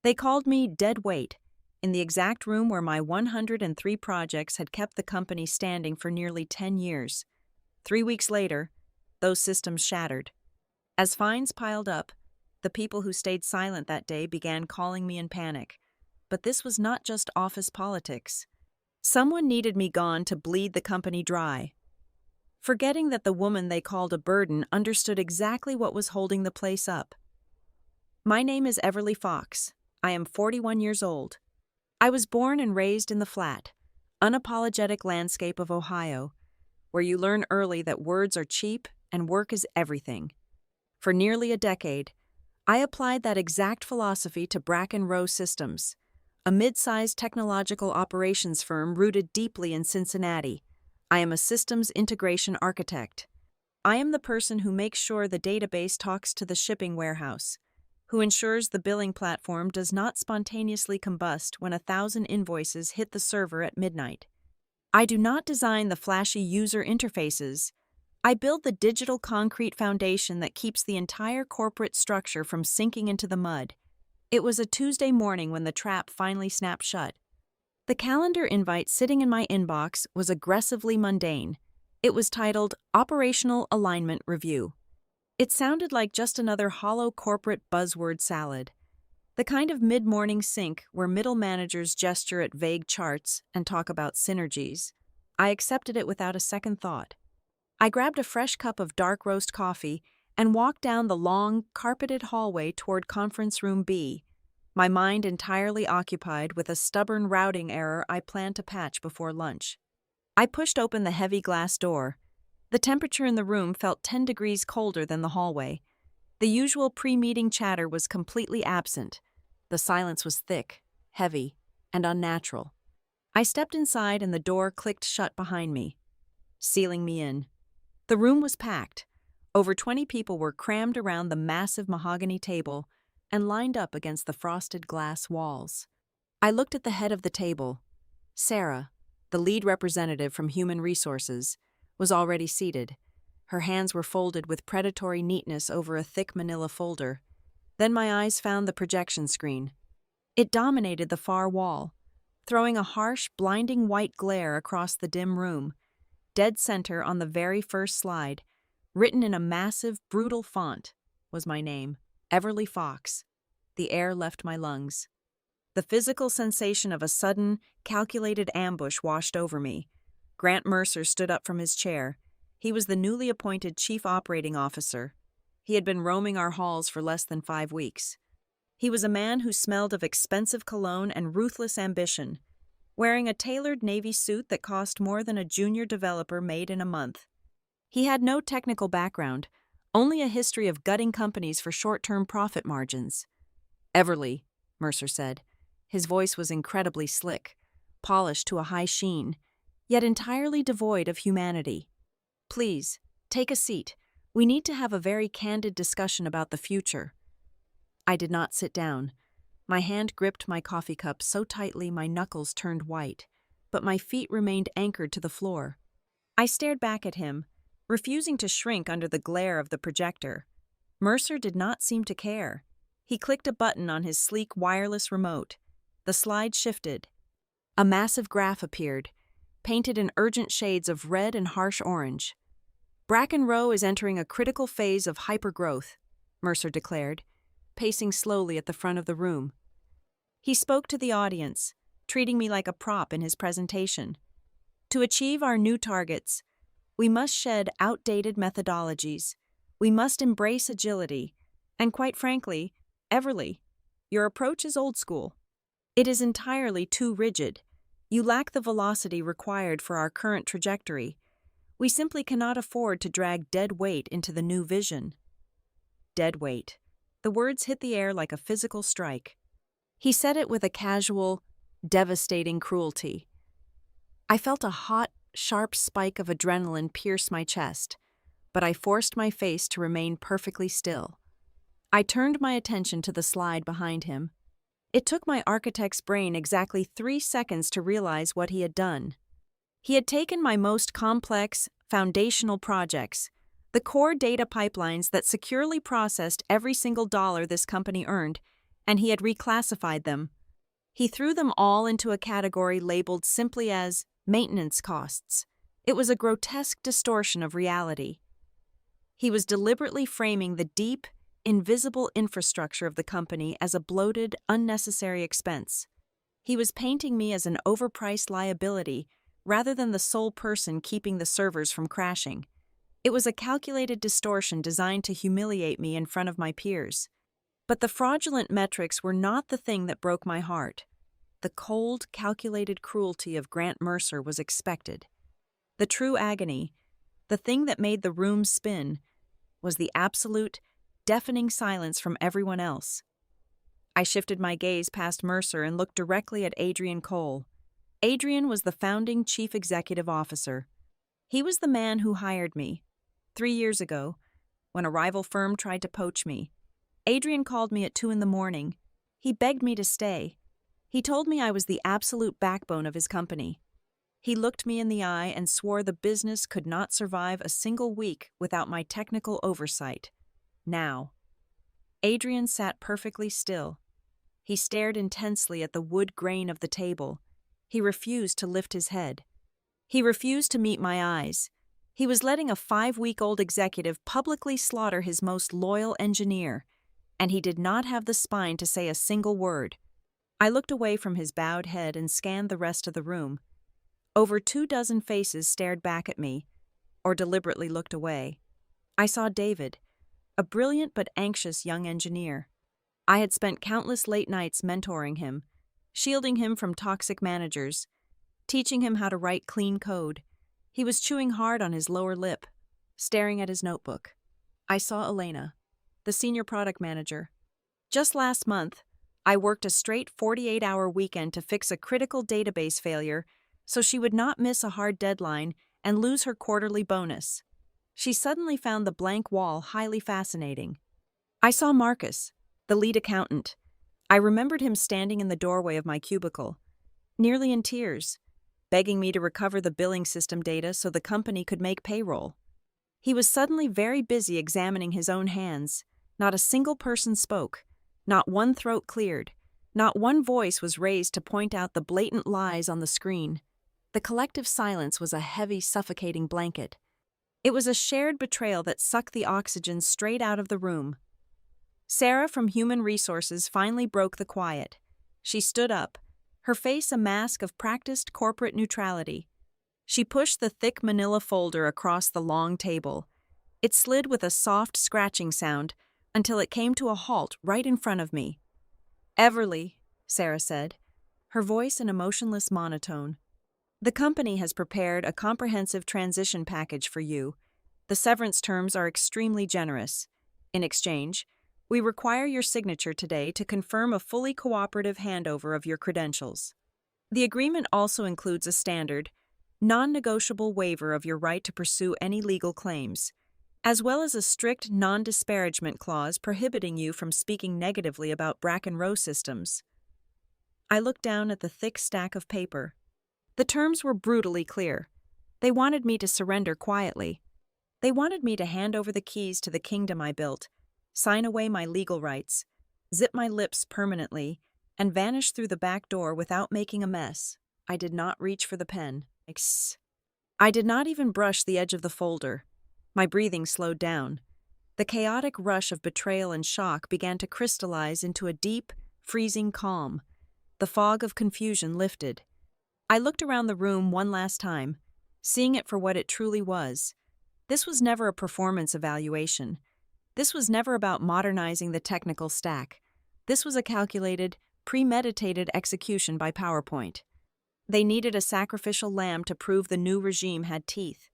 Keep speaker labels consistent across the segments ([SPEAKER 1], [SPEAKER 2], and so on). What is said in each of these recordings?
[SPEAKER 1] They called me dead weight, in the exact room where my 103 projects had kept the company standing for nearly 10 years. 3 weeks later, those systems shattered. As fines piled up, the people who stayed silent that day began calling me in panic. But this was not just office politics. Someone needed me gone to bleed the company dry, forgetting that the woman they called a burden understood exactly what was holding the place up. My name is Everly Fox. I am 41 years old. I was born and raised in the flat, unapologetic landscape of Ohio, where you learn early that words are cheap and work is everything. For nearly a decade, I applied that exact philosophy to Bracken Row Systems, a mid-sized technological operations firm rooted deeply in Cincinnati. I am a systems integration architect. I am the person who makes sure the database talks to the shipping warehouse, who ensures the billing platform does not spontaneously combust when 1,000 invoices hit the server at midnight. I do not design the flashy user interfaces. I build the digital concrete foundation that keeps the entire corporate structure from sinking into the mud. It was a Tuesday morning when the trap finally snapped shut. The calendar invite sitting in my inbox was aggressively mundane. It was titled Operational Alignment Review. It sounded like just another hollow corporate buzzword salad, the kind of mid-morning sync where middle managers gesture at vague charts and talk about synergies. I accepted it without a second thought. I grabbed a fresh cup of dark roast coffee and walked down the long, carpeted hallway toward Conference Room B, my mind entirely occupied with a stubborn routing error I planned to patch before lunch. I pushed open the heavy glass door. The temperature in the room felt 10 degrees colder than the hallway. The usual pre-meeting chatter was completely absent. The silence was thick, heavy, and unnatural. I stepped inside and the door clicked shut behind me, sealing me in. The room was packed. Over 20 people were crammed around the massive mahogany table and lined up against the frosted glass walls. I looked at the head of the table. Sarah, the lead representative from Human Resources, was already seated. Her hands were folded with predatory neatness over a thick manila folder. Then my eyes found the projection screen. It dominated the far wall, throwing a harsh, blinding white glare across the dim room. Dead center on the very first slide, written in a massive, brutal font, was my name, Everly Fox. The air left my lungs. The physical sensation of a sudden, calculated ambush washed over me. Grant Mercer stood up from his chair. He was the newly appointed Chief Operating Officer. He had been roaming our halls for less than 5 weeks. He was a man who smelled of expensive cologne and ruthless ambition, wearing a tailored Navy suit that cost more than a junior developer made in a month. He had no technical background, only a history of gutting companies for short-term profit margins. "Everly," Mercer said. His voice was incredibly slick, polished to a high sheen, yet entirely devoid of humanity. "Please, take a seat. We need to have a very candid discussion about the future." I did not sit down. My hand gripped my coffee cup so tightly my knuckles turned white, but my feet remained anchored to the floor. I stared back at him, refusing to shrink under the glare of the projector. Mercer did not seem to care. He clicked a button on his sleek wireless remote. The slide shifted. A massive graph appeared, painted in urgent shades of red and harsh orange. "Bracken Row is entering a critical phase of hypergrowth," Mercer declared, pacing slowly at the front of the room. He spoke to the audience, treating me like a prop in his presentation. "To achieve our new targets, we must shed outdated methodologies. We must embrace agility. And quite frankly, Everly, your approach is old school. It is entirely too rigid. You lack the velocity required for our current trajectory. We simply cannot afford to drag dead weight into the new vision." Dead weight. The words hit the air like a physical strike. He said it with a casual, devastating cruelty. I felt a hot, sharp spike of adrenaline pierce my chest, but I forced my face to remain perfectly still. I turned my attention to the slide behind him. It took my architect's brain exactly 3 seconds to realize what he had done. He had taken my most complex, foundational projects, the core data pipelines that securely processed every single dollar this company earned, and he had reclassified them. He threw them all into a category labeled simply as maintenance costs. It was a grotesque distortion of reality. He was deliberately framing the deep, invisible infrastructure of the company as a bloated, unnecessary expense. He was painting me as an overpriced liability rather than the sole person keeping the servers from crashing. It was a calculated distortion designed to humiliate me in front of my peers. But the fraudulent metrics were not the thing that broke my heart. The cold, calculated cruelty of Grant Mercer was expected. The true agony, the thing that made the room spin, was the absolute, deafening silence from everyone else. I shifted my gaze past Mercer and looked directly at Adrian Cole. Adrian was the founding chief executive officer. He was the man who hired me. 3 years ago, when a rival firm tried to poach me, Adrian called me at 2 a.m. He begged me to stay. He told me I was the absolute backbone of his company. He looked me in the eye and swore the business could not survive a single week without my technical oversight. Now. Adrian sat perfectly still. He stared intensely at the wood grain of the table. He refused to lift his head. He refused to meet my eyes. He was letting a 5-week-old executive publicly slaughter his most loyal engineer, and he did not have the spine to say a single word. I looked away from his bowed head and scanned the rest of the room. Over 24 faces stared back at me, or deliberately looked away. I saw David, a brilliant but anxious young engineer. I had spent countless late nights mentoring him, shielding him from toxic managers, teaching him how to write clean code. He was chewing hard on his lower lip, staring at his notebook. I saw Elena, the senior product manager. Just last month, I worked a straight 48-hour weekend to fix a critical database failure so she would not miss a hard deadline and lose her quarterly bonus. She suddenly found the blank wall highly fascinating. I saw Marcus, the lead accountant. I remembered him standing in the doorway of my cubicle, nearly in tears, begging me to recover the billing system data so the company could make payroll. He was suddenly very busy examining his own hands. Not a single person spoke. Not one throat cleared. Not one voice was raised to point out the blatant lies on the screen. The collective silence was a heavy, suffocating blanket. It was a shared betrayal that sucked the oxygen straight out of the room. Sarah from Human Resources finally broke the quiet. She stood up, her face a mask of practiced corporate neutrality. She pushed the thick manila folder across the long table. It slid with a soft scratching sound until it came to a halt right in front of me. "Everly," Sarah said, her voice an emotionless monotone. "The company has prepared a comprehensive transition package for you. The severance terms are extremely generous. In exchange, we require your signature today to confirm a fully cooperative handover of your credentials. The agreement also includes a standard, non-negotiable waiver of your right to pursue any legal claims, as well as a strict non-disparagement clause prohibiting you from speaking negatively about Bracken Row Systems." I looked down at the thick stack of paper. The terms were brutally clear. They wanted me to surrender quietly. They wanted me to hand over the keys to the kingdom I built, sign away my legal rights, zip my lips permanently, and vanish through the back door without making a mess. I did not reach for the pen. I did not even brush the edge of the folder. My breathing slowed down. The chaotic rush of betrayal and shock began to crystallize into a deep, freezing calm. The fog of confusion lifted. I looked around the room one last time, seeing it for what it truly was. This was never a performance evaluation. This was never about modernizing the technical stack. This was a calculated, premeditated execution by PowerPoint. They needed a sacrificial lamb to prove the new regime had teeth,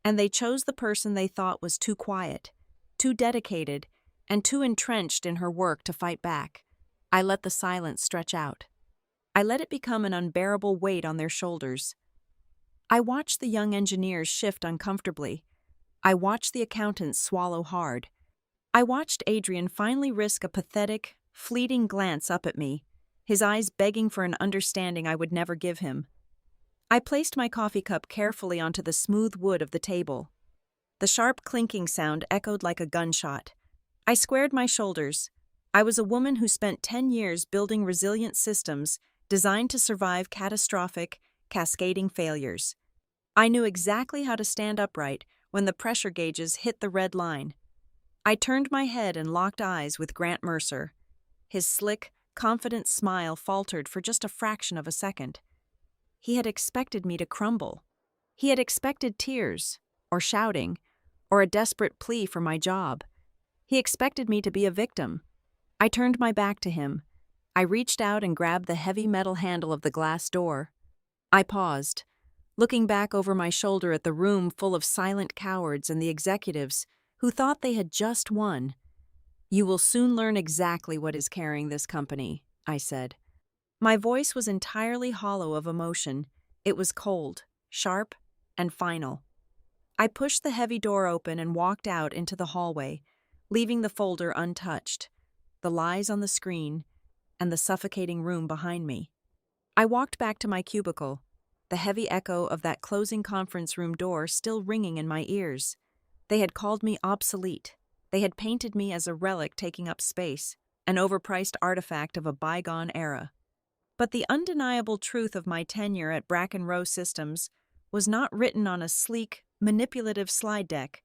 [SPEAKER 1] and they chose the person they thought was too quiet, too dedicated, and too entrenched in her work to fight back. I let the silence stretch out. I let it become an unbearable weight on their shoulders. I watched the young engineers shift uncomfortably. I watched the accountants swallow hard. I watched Adrian finally risk a pathetic, fleeting glance up at me, his eyes begging for an understanding I would never give him. I placed my coffee cup carefully onto the smooth wood of the table. The sharp clinking sound echoed like a gunshot. I squared my shoulders. I was a woman who spent 10 years building resilient systems designed to survive catastrophic, cascading failures. I knew exactly how to stand upright when the pressure gauges hit the red line. I turned my head and locked eyes with Grant Mercer. His slick, confident smile faltered for just a fraction of a second. He had expected me to crumble. He had expected tears, or shouting, or a desperate plea for my job. He expected me to be a victim. I turned my back to him. I reached out and grabbed the heavy metal handle of the glass door. I paused, looking back over my shoulder at the room full of silent cowards and the executives who thought they had just won. "You will soon learn exactly what is carrying this company," I said. My voice was entirely hollow of emotion. It was cold, sharp, and final. I pushed the heavy door open and walked out into the hallway, leaving the folder untouched, the lies on the screen, and the suffocating room behind me. I walked back to my cubicle, the heavy echo of that closing conference room door still ringing in my ears. They had called me obsolete. They had painted me as a relic taking up space, an overpriced artifact of a bygone era. But the undeniable truth of my tenure at Bracken Row Systems was not written on a sleek, manipulative slide deck.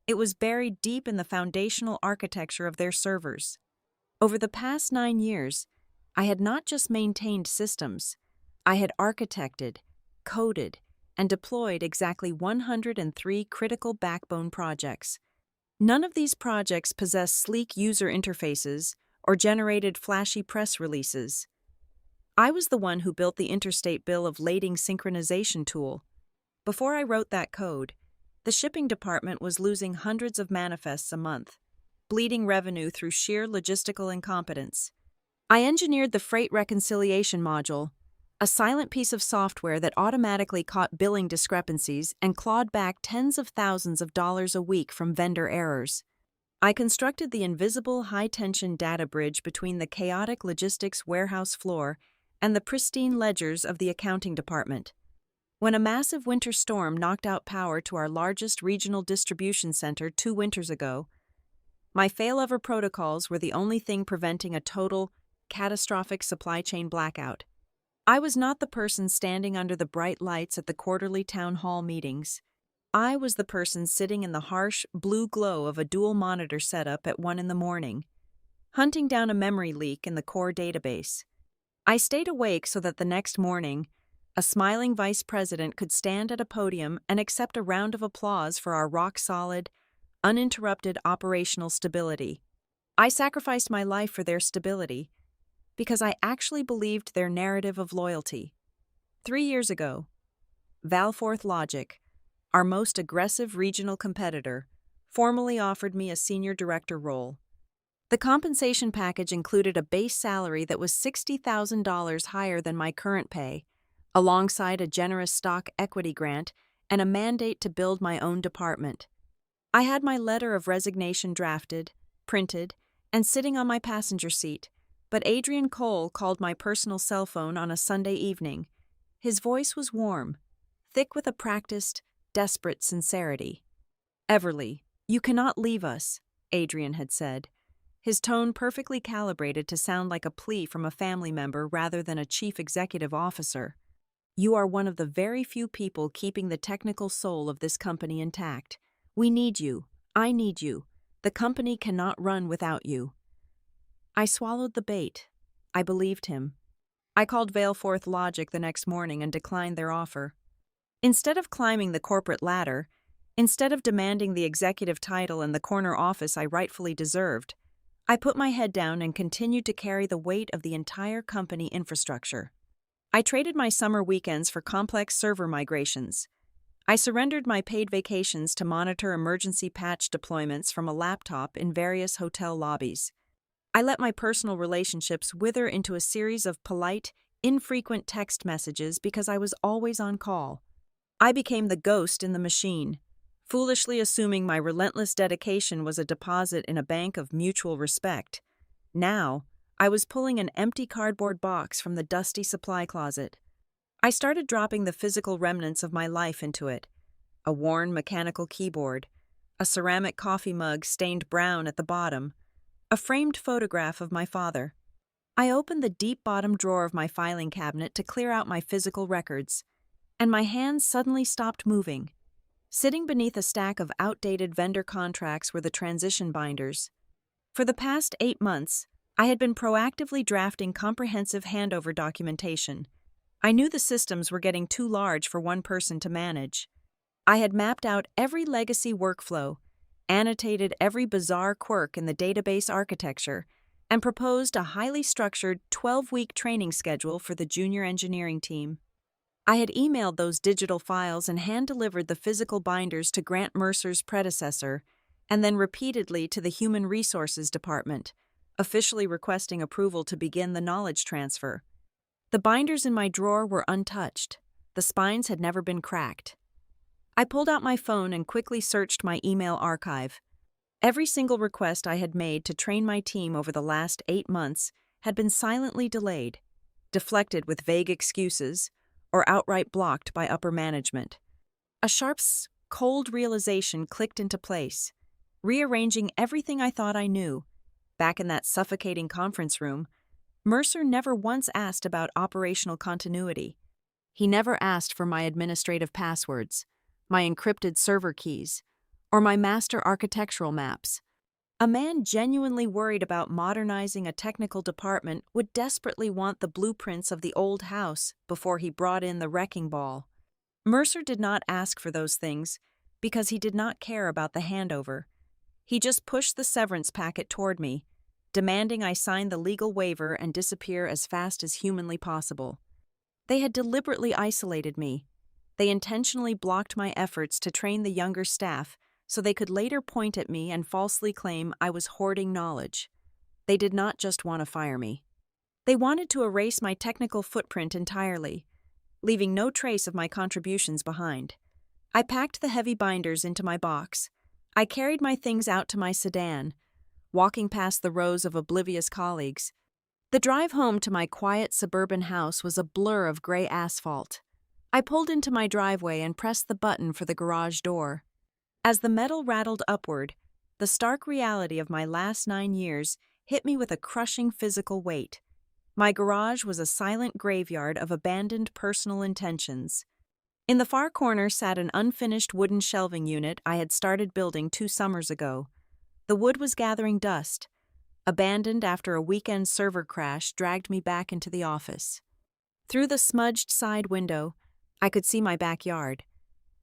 [SPEAKER 1] It was buried deep in the foundational architecture of their servers. Over the past 9 years, I had not just maintained systems. I had architected, coded, and deployed exactly 103 critical backbone projects. None of these projects possessed sleek user interfaces or generated flashy press releases. I was the one who built the Interstate Bill of Lading synchronization tool. Before I wrote that code, the shipping department was losing hundreds of manifests a month, bleeding revenue through sheer logistical incompetence. I engineered the freight reconciliation module, a silent piece of software that automatically caught billing discrepancies and clawed back tens of thousands of dollars a week from vendor errors. I constructed the invisible high-tension data bridge between the chaotic logistics warehouse floor and the pristine ledgers of the accounting department. When a massive winter storm knocked out power to our largest regional distribution center 2 winters ago, my failover protocols were the only thing preventing a total, catastrophic supply chain blackout. I was not the person standing under the bright lights at the quarterly town hall meetings. I was the person sitting in the harsh, blue glow of a dual monitor setup at 1 a.m, hunting down a memory leak in the core database. I stayed awake so that the next morning, a smiling vice president could stand at a podium and accept a round of applause for our rock-solid, uninterrupted operational stability. I sacrificed my life for their stability because I actually believed their narrative of loyalty. 3 years ago, Valforth Logic, our most aggressive regional competitor, formally offered me a senior director role. The compensation package included a base salary that was $60,000 higher than my current pay, alongside a generous stock equity grant and a mandate to build my own department. I had my letter of resignation drafted, printed, and sitting on my passenger seat, but Adrian Cole called my personal cell phone on a Sunday evening. His voice was warm, thick with a practiced, desperate sincerity. "Everly, you cannot leave us," Adrian had said, his tone perfectly calibrated to sound like a plea from a family member rather than a chief executive officer. "You are one of the very few people keeping the technical soul of this company intact. We need you. I need you. The company cannot run without you." I swallowed the bait. I believed him. I called Valforth Logic the next morning and declined their offer. Instead of climbing the corporate ladder, instead of demanding the executive title and the corner office I rightfully deserved, I put my head down and continued to carry the weight of the entire company infrastructure. I traded my summer weekends for complex server migrations. I surrendered my paid vacations to monitor emergency patch deployments from a laptop in various hotel lobbies. I let my personal relationships wither into a series of polite, infrequent text messages because I was always on call. I became the ghost in the machine, foolishly assuming my relentless dedication was a deposit in a bank of mutual respect. Now, I was pulling an empty cardboard box from the dusty supply closet. I started dropping the physical remnants of my life into it: a worn mechanical keyboard, a ceramic coffee mug stained brown at the bottom, A framed photograph of my father. I opened the deep bottom drawer of my filing cabinet to clear out my physical records, and my hands suddenly stopped moving. Sitting beneath a stack of outdated vendor contracts were the transition binders. For the past 8 months, I had been proactively drafting comprehensive handover documentation. I knew the systems were getting too large for one person to manage. I had mapped out every legacy workflow, annotated every bizarre quirk in the database architecture, and proposed a highly structured 12-week training schedule for the junior engineering team. I had emailed those digital files and hand-delivered the physical binders to Grant Mercer's predecessor, and then repeatedly to the Human Resources Department, officially requesting approval to begin the knowledge transfer. The binders in my drawer were untouched. The spines had never been cracked. I pulled out my phone and quickly searched my email archive. Every single request I had made to train my team over the last 8 months had been silently delayed, deflected with vague excuses, or outright blocked by upper management. A sharp, cold realization clicked into place, rearranging everything I thought I knew. Back in that suffocating conference room, Mercer never once asked about operational continuity. He never asked for my administrative passwords, my encrypted server keys, or my master architectural maps. A man genuinely worried about modernizing a technical department would desperately want the blueprints of the old house before he brought in the wrecking ball. Mercer did not ask for those things because he did not care about the handover. He just pushed the severance packet toward me, demanding I sign the legal waiver and disappear as fast as humanly possible. They had deliberately isolated me. They intentionally blocked my efforts to train the younger staff so they could later point at me and falsely claim I was hoarding knowledge. They did not just want to fire me. They wanted to erase my technical footprint entirely, leaving no trace of my contributions behind. I packed the heavy binders into my box. I carried my things out to my sedan, walking past the rows of oblivious colleagues. The drive home to my quiet suburban house was a blur of gray asphalt. I pulled into my driveway and pressed the button for the garage door. As the metal rattled upward, the stark reality of my last 9 years hit me with a crushing physical weight. My garage was a silent graveyard of abandoned personal intentions. In the far corner sat an unfinished wooden shelving unit I had started building 2 summers ago. The wood was gathering dust. Abandoned after a weekend server crash dragged me back into the office. Through the smudged side window, I could see my backyard.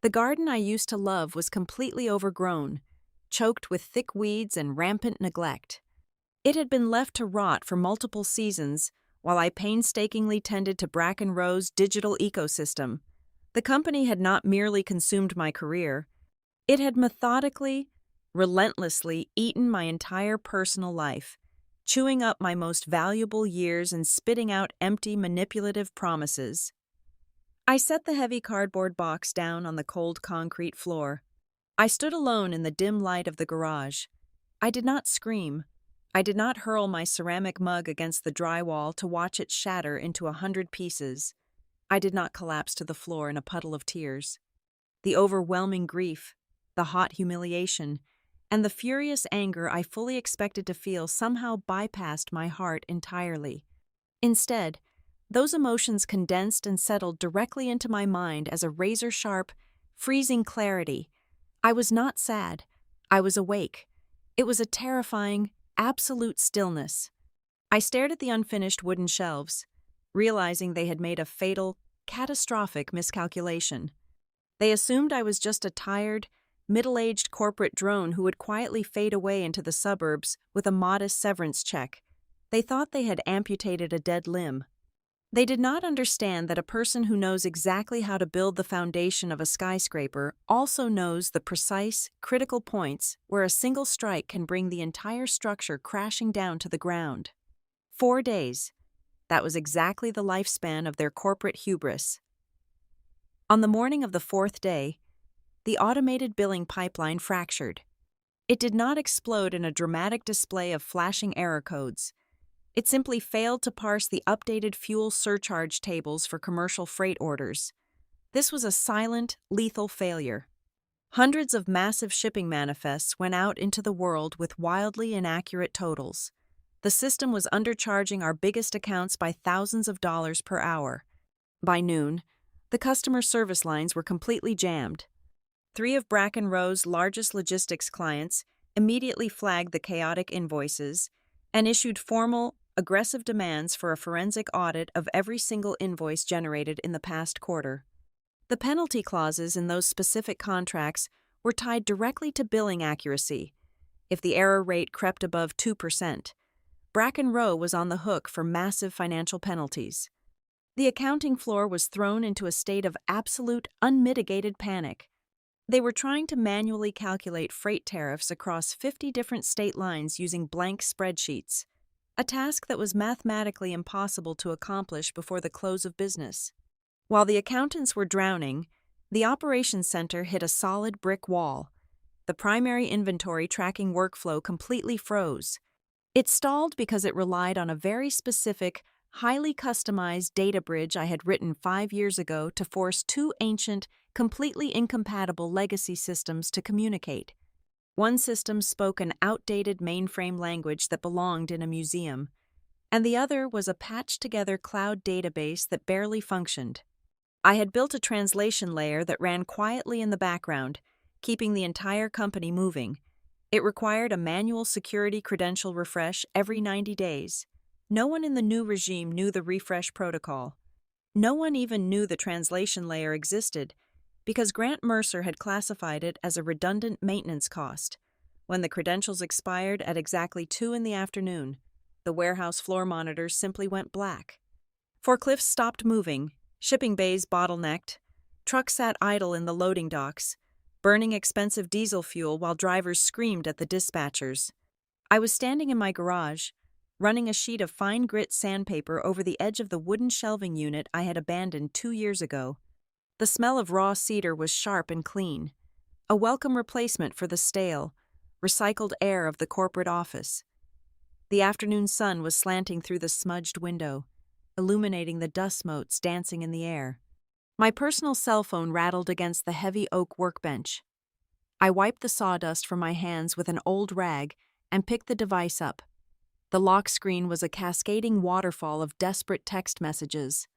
[SPEAKER 1] The garden I used to love was completely overgrown, choked with thick weeds and rampant neglect. It had been left to rot for multiple seasons while I painstakingly tended to Bracken Row's digital ecosystem. The company had not merely consumed my career, it had methodically, relentlessly eaten my entire personal life, chewing up my most valuable years and spitting out empty, manipulative promises. I set the heavy cardboard box down on the cold concrete floor. I stood alone in the dim light of the garage. I did not scream. I did not hurl my ceramic mug against the drywall to watch it shatter into 100 pieces. I did not collapse to the floor in a puddle of tears. The overwhelming grief, the hot humiliation, and the furious anger I fully expected to feel somehow bypassed my heart entirely. Instead, those emotions condensed and settled directly into my mind as a razor-sharp, freezing clarity. I was not sad. I was awake. It was a terrifying, absolute stillness. I stared at the unfinished wooden shelves, realizing they had made a fatal, catastrophic miscalculation. They assumed I was just a tired, middle-aged corporate drone who would quietly fade away into the suburbs with a modest severance check. They thought they had amputated a dead limb. They did not understand that a person who knows exactly how to build the foundation of a skyscraper also knows the precise, critical points where a single strike can bring the entire structure crashing down to the ground. 4 days. That was exactly the lifespan of their corporate hubris. On the morning of the 4th day, the automated billing pipeline fractured. It did not explode in a dramatic display of flashing error codes. It simply failed to parse the updated fuel surcharge tables for commercial freight orders. This was a silent, lethal failure. Hundreds of massive shipping manifests went out into the world with wildly inaccurate totals. The system was undercharging our biggest accounts by thousands of dollars per hour. By noon, the customer service lines were completely jammed. 3 of Bracken Row's largest logistics clients immediately flagged the chaotic invoices and issued formal, aggressive demands for a forensic audit of every single invoice generated in the past quarter. The penalty clauses in those specific contracts were tied directly to billing accuracy. If the error rate crept above 2%, Bracken Row was on the hook for massive financial penalties. The accounting floor was thrown into a state of absolute, unmitigated panic. They were trying to manually calculate freight tariffs across 50 different state lines using blank spreadsheets, a task that was mathematically impossible to accomplish before the close of business. While the accountants were drowning, the operations center hit a solid brick wall. The primary inventory tracking workflow completely froze. It stalled because it relied on a very specific, highly customized data bridge I had written 5 years ago to force 2 ancient, completely incompatible legacy systems to communicate. One system spoke an outdated mainframe language that belonged in a museum, and the other was a patched-together cloud database that barely functioned. I had built a translation layer that ran quietly in the background, keeping the entire company moving. It required a manual security credential refresh every 90 days. No one in the new regime knew the refresh protocol. No one even knew the translation layer existed, because Grant Mercer had classified it as a redundant maintenance cost. When the credentials expired at exactly 2 in the afternoon, the warehouse floor monitors simply went black. Forklifts stopped moving, shipping bays bottlenecked, trucks sat idle in the loading docks, burning expensive diesel fuel while drivers screamed at the dispatchers. I was standing in my garage, running a sheet of fine grit sandpaper over the edge of the wooden shelving unit I had abandoned 2 years ago. The smell of raw cedar was sharp and clean, a welcome replacement for the stale, recycled air of the corporate office. The afternoon sun was slanting through the smudged window, illuminating the dust motes dancing in the air. My personal cell phone rattled against the heavy oak workbench. I wiped the sawdust from my hands with an old rag and picked the device up. The lock screen was a cascading waterfall of desperate text messages.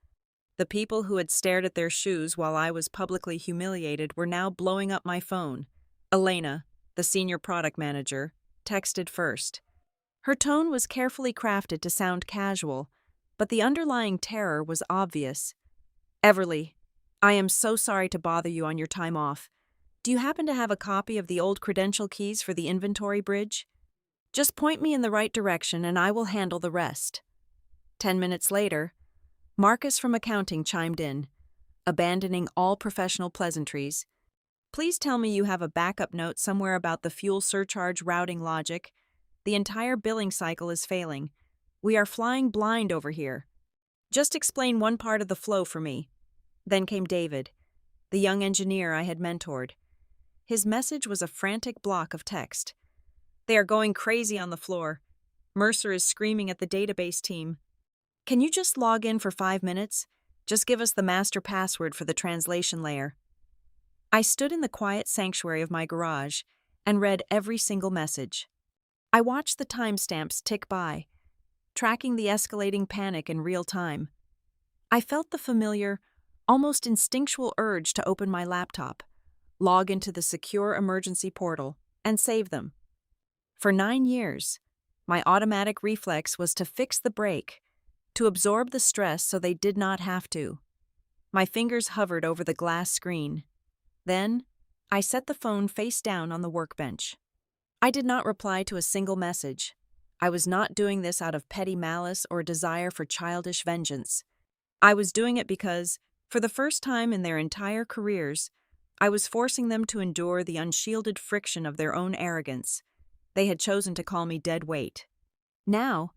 [SPEAKER 1] The people who had stared at their shoes while I was publicly humiliated were now blowing up my phone. Elena, the senior product manager, texted first. Her tone was carefully crafted to sound casual, but the underlying terror was obvious. Everly, I am so sorry to bother you on your time off. Do you happen to have a copy of the old credential keys for the inventory bridge? Just point me in the right direction and I will handle the rest. 10 minutes later, Marcus from accounting chimed in, abandoning all professional pleasantries. Please tell me you have a backup note somewhere about the fuel surcharge routing logic. The entire billing cycle is failing. We are flying blind over here. Just explain one part of the flow for me. Then came David, the young engineer I had mentored. His message was a frantic block of text. They are going crazy on the floor. Mercer is screaming at the database team. Can you just log in for 5 minutes? Just give us the master password for the translation layer. I stood in the quiet sanctuary of my garage and read every single message. I watched the timestamps tick by, tracking the escalating panic in real time. I felt the familiar, almost instinctual urge to open my laptop, log into the secure emergency portal, and save them. For 9 years, my automatic reflex was to fix the break, to absorb the stress so they did not have to. My fingers hovered over the glass screen. Then, I set the phone face down on the workbench. I did not reply to a single message. I was not doing this out of petty malice or a desire for childish vengeance. I was doing it because, for the first time in their entire careers, I was forcing them to endure the unshielded friction of their own arrogance. They had chosen to call me dead weight. Now,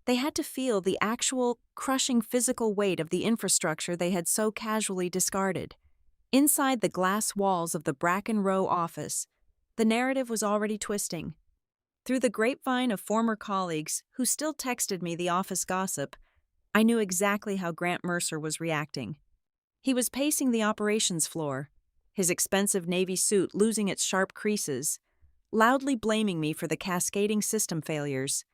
[SPEAKER 1] they had to feel the actual, crushing physical weight of the infrastructure they had so casually discarded. Inside the glass walls of the Bracken Row office, the narrative was already twisting. Through the grapevine of former colleagues who still texted me the office gossip, I knew exactly how Grant Mercer was reacting. He was pacing the operations floor, his expensive navy suit losing its sharp creases, loudly blaming me for the cascading system failures.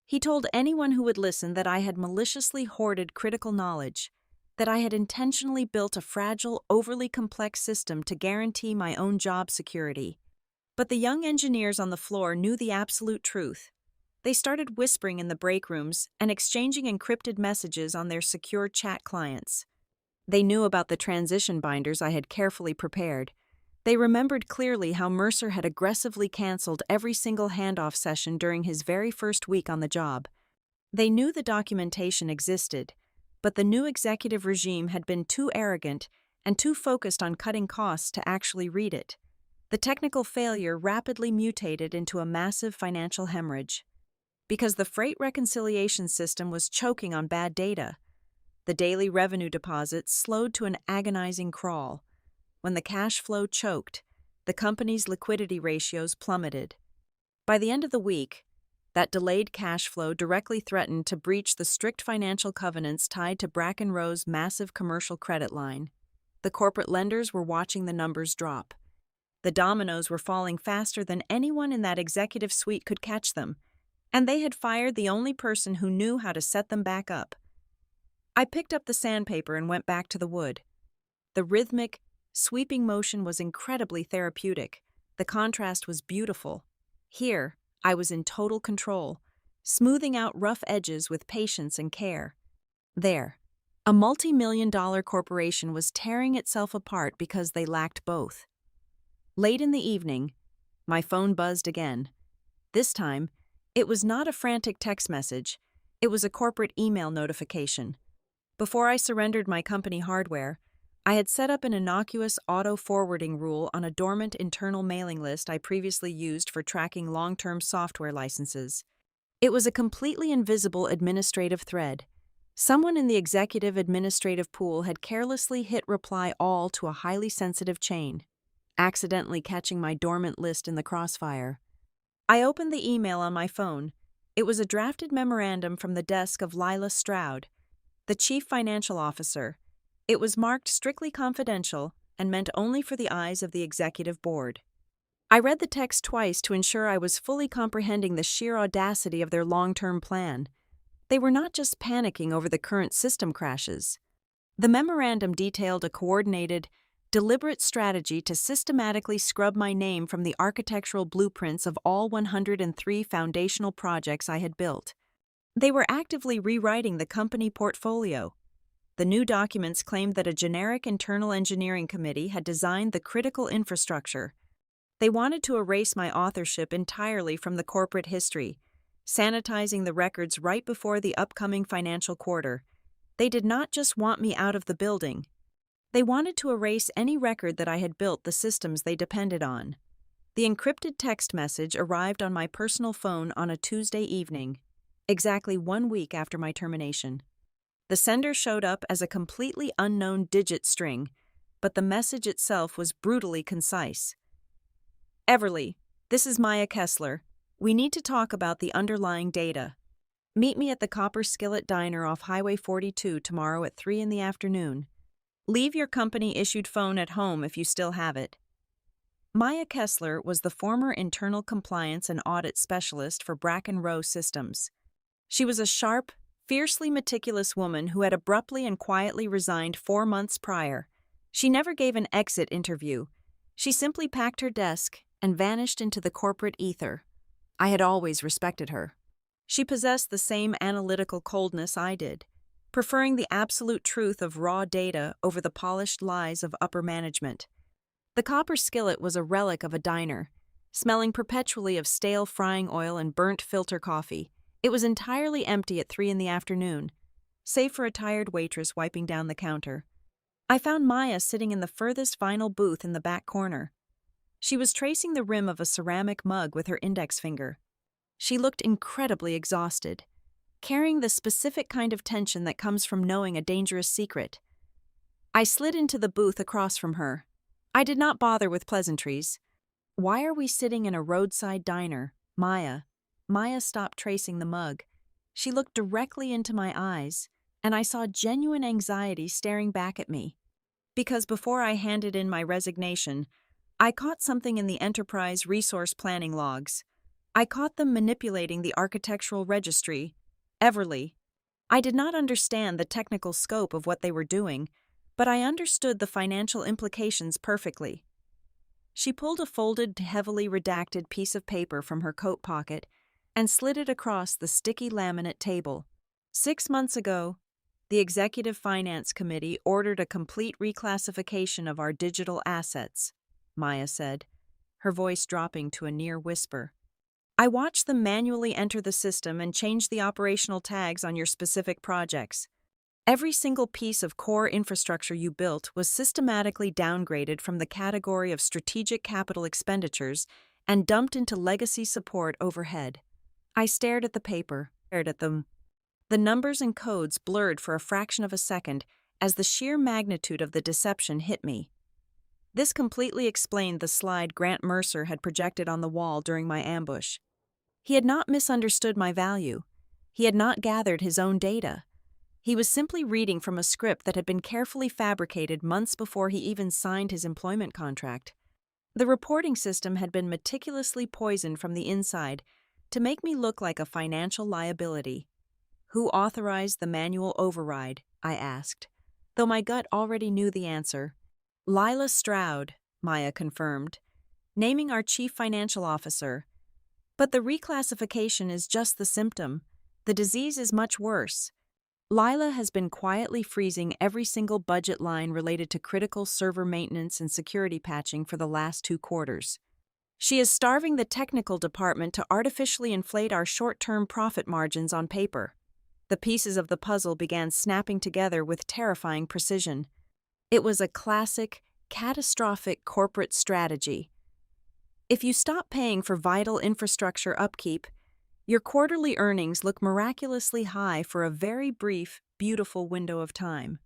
[SPEAKER 1] He told anyone who would listen that I had maliciously hoarded critical knowledge, that I had intentionally built a fragile, overly complex system to guarantee my own job security. But the young engineers on the floor knew the absolute truth. They started whispering in the break rooms and exchanging encrypted messages on their secure chat clients. They knew about the transition binders I had carefully prepared. They remembered clearly how Mercer had aggressively canceled every single handoff session during his very first week on the job. They knew the documentation existed, but the new executive regime had been too arrogant and too focused on cutting costs to actually read it. The technical failure rapidly mutated into a massive financial hemorrhage. Because the freight reconciliation system was choking on bad data, the daily revenue deposits slowed to an agonizing crawl. When the cash flow choked, the company's liquidity ratios plummeted. By the end of the week, that delayed cash flow directly threatened to breach the strict financial covenants tied to Bracken Rowe's massive commercial credit line. The corporate lenders were watching the numbers drop. The dominoes were falling faster than anyone in that executive suite could catch them, and they had fired the only person who knew how to set them back up. I picked up the sandpaper and went back to the wood. The rhythmic, sweeping motion was incredibly therapeutic. The contrast was beautiful. Here, I was in total control, smoothing out rough edges with patience and care. There, a multi-million-dollar corporation was tearing itself apart because they lacked both. Late in the evening, my phone buzzed again. This time, it was not a frantic text message. It was a corporate email notification. Before I surrendered my company hardware, I had set up an innocuous auto-forwarding rule on a dormant internal mailing list I previously used for tracking long-term software licenses. It was a completely invisible administrative thread. Someone in the executive administrative pool had carelessly hit reply all to a highly sensitive chain, accidentally catching my dormant list in the crossfire. I opened the email on my phone. It was a drafted memorandum from the desk of Lila Stroud, the chief financial officer. It was marked strictly confidential and meant only for the eyes of the executive board. I read the text twice to ensure I was fully comprehending the sheer audacity of their long-term plan. They were not just panicking over the current system crashes. The memorandum detailed a coordinated, deliberate strategy to systematically scrub my name from the architectural blueprints of all 103 foundational projects I had built. They were actively rewriting the company portfolio. The new documents claimed that a generic internal engineering committee had designed the critical infrastructure. They wanted to erase my authorship entirely from the corporate history, sanitizing the records right before the upcoming financial quarter. They did not just want me out of the building. They wanted to erase any record that I had built the systems they depended on. The encrypted text message arrived on my personal phone on a Tuesday evening, exactly 1 week after my termination. The sender showed up as a completely unknown digit string, but the message itself was brutally concise. Everly, this is Maya Kessler. We need to talk about the underlying data. Meet me at the Copper Skillet Diner off Highway 42 tomorrow at 3 in the afternoon. Leave your company-issued phone at home if you still have it. Maya Kessler was the former internal compliance and audit specialist for Bracken Rowe Systems. She was a sharp, fiercely meticulous woman who had abruptly and quietly resigned 4 months prior. She never gave an exit interview. She simply packed her desk and vanished into the corporate ether. I had always respected her. She possessed the same analytical coldness I did, preferring the absolute truth of raw data over the polished lies of upper management. The Copper Skillet was a relic of a diner, smelling perpetually of stale frying oil and burnt filter coffee. It was entirely empty at 3 in the afternoon, save for a tired waitress wiping down the counter. I found Maya sitting in the furthest vinyl booth in the back corner. She was tracing the rim of a ceramic mug with her index finger. She looked incredibly exhausted, carrying the specific kind of tension that comes from knowing a dangerous secret. I slid into the booth across from her. I did not bother with pleasantries. Why are we sitting in a roadside diner, Maya? Maya stopped tracing the mug. She looked directly into my eyes, and I saw genuine anxiety staring back at me. because before I handed in my resignation, I caught something in the enterprise resource planning logs. I caught them manipulating the architectural registry, Everly. I did not understand the technical scope of what they were doing, but I understood the financial implications perfectly. She pulled a folded, heavily redacted piece of paper from her coat pocket and slid it across the sticky laminate table. 6 months ago, the Executive Finance Committee ordered a complete reclassification of our digital assets, Maya said, her voice dropping to a near whisper. I watched them manually enter the system and change the operational tags on your specific projects. Every single piece of core infrastructure you built was systematically downgraded from the category of strategic capital expenditures and dumped into legacy support overhead. I stared at the paper, stared at them. The numbers and codes blurred for a fraction of a second as the sheer magnitude of the deception hit me. This completely explained the slide Grant Mercer had projected on the wall during my ambush. He had not misunderstood my value. He had not gathered his own data. He was simply reading from a script that had been carefully fabricated months before he even signed his employment contract. The reporting system had been meticulously poisoned from the inside to make me look like a financial liability. Who authorized the manual override? I asked, though my gut already knew the answer. Lila Stroud, Maya confirmed, naming our chief financial officer. But the reclassification is just the symptom. The disease is much worse. Lila has been quietly freezing every single budget line related to critical server maintenance and security patching for the last 2 quarters. She is starving the technical department to artificially inflate our short-term profit margins on paper. The pieces of the puzzle began snapping together with terrifying precision. It was a classic, catastrophic corporate strategy. If you stop paying for vital infrastructure upkeep, your quarterly earnings look miraculously high for a very brief, beautiful window of time.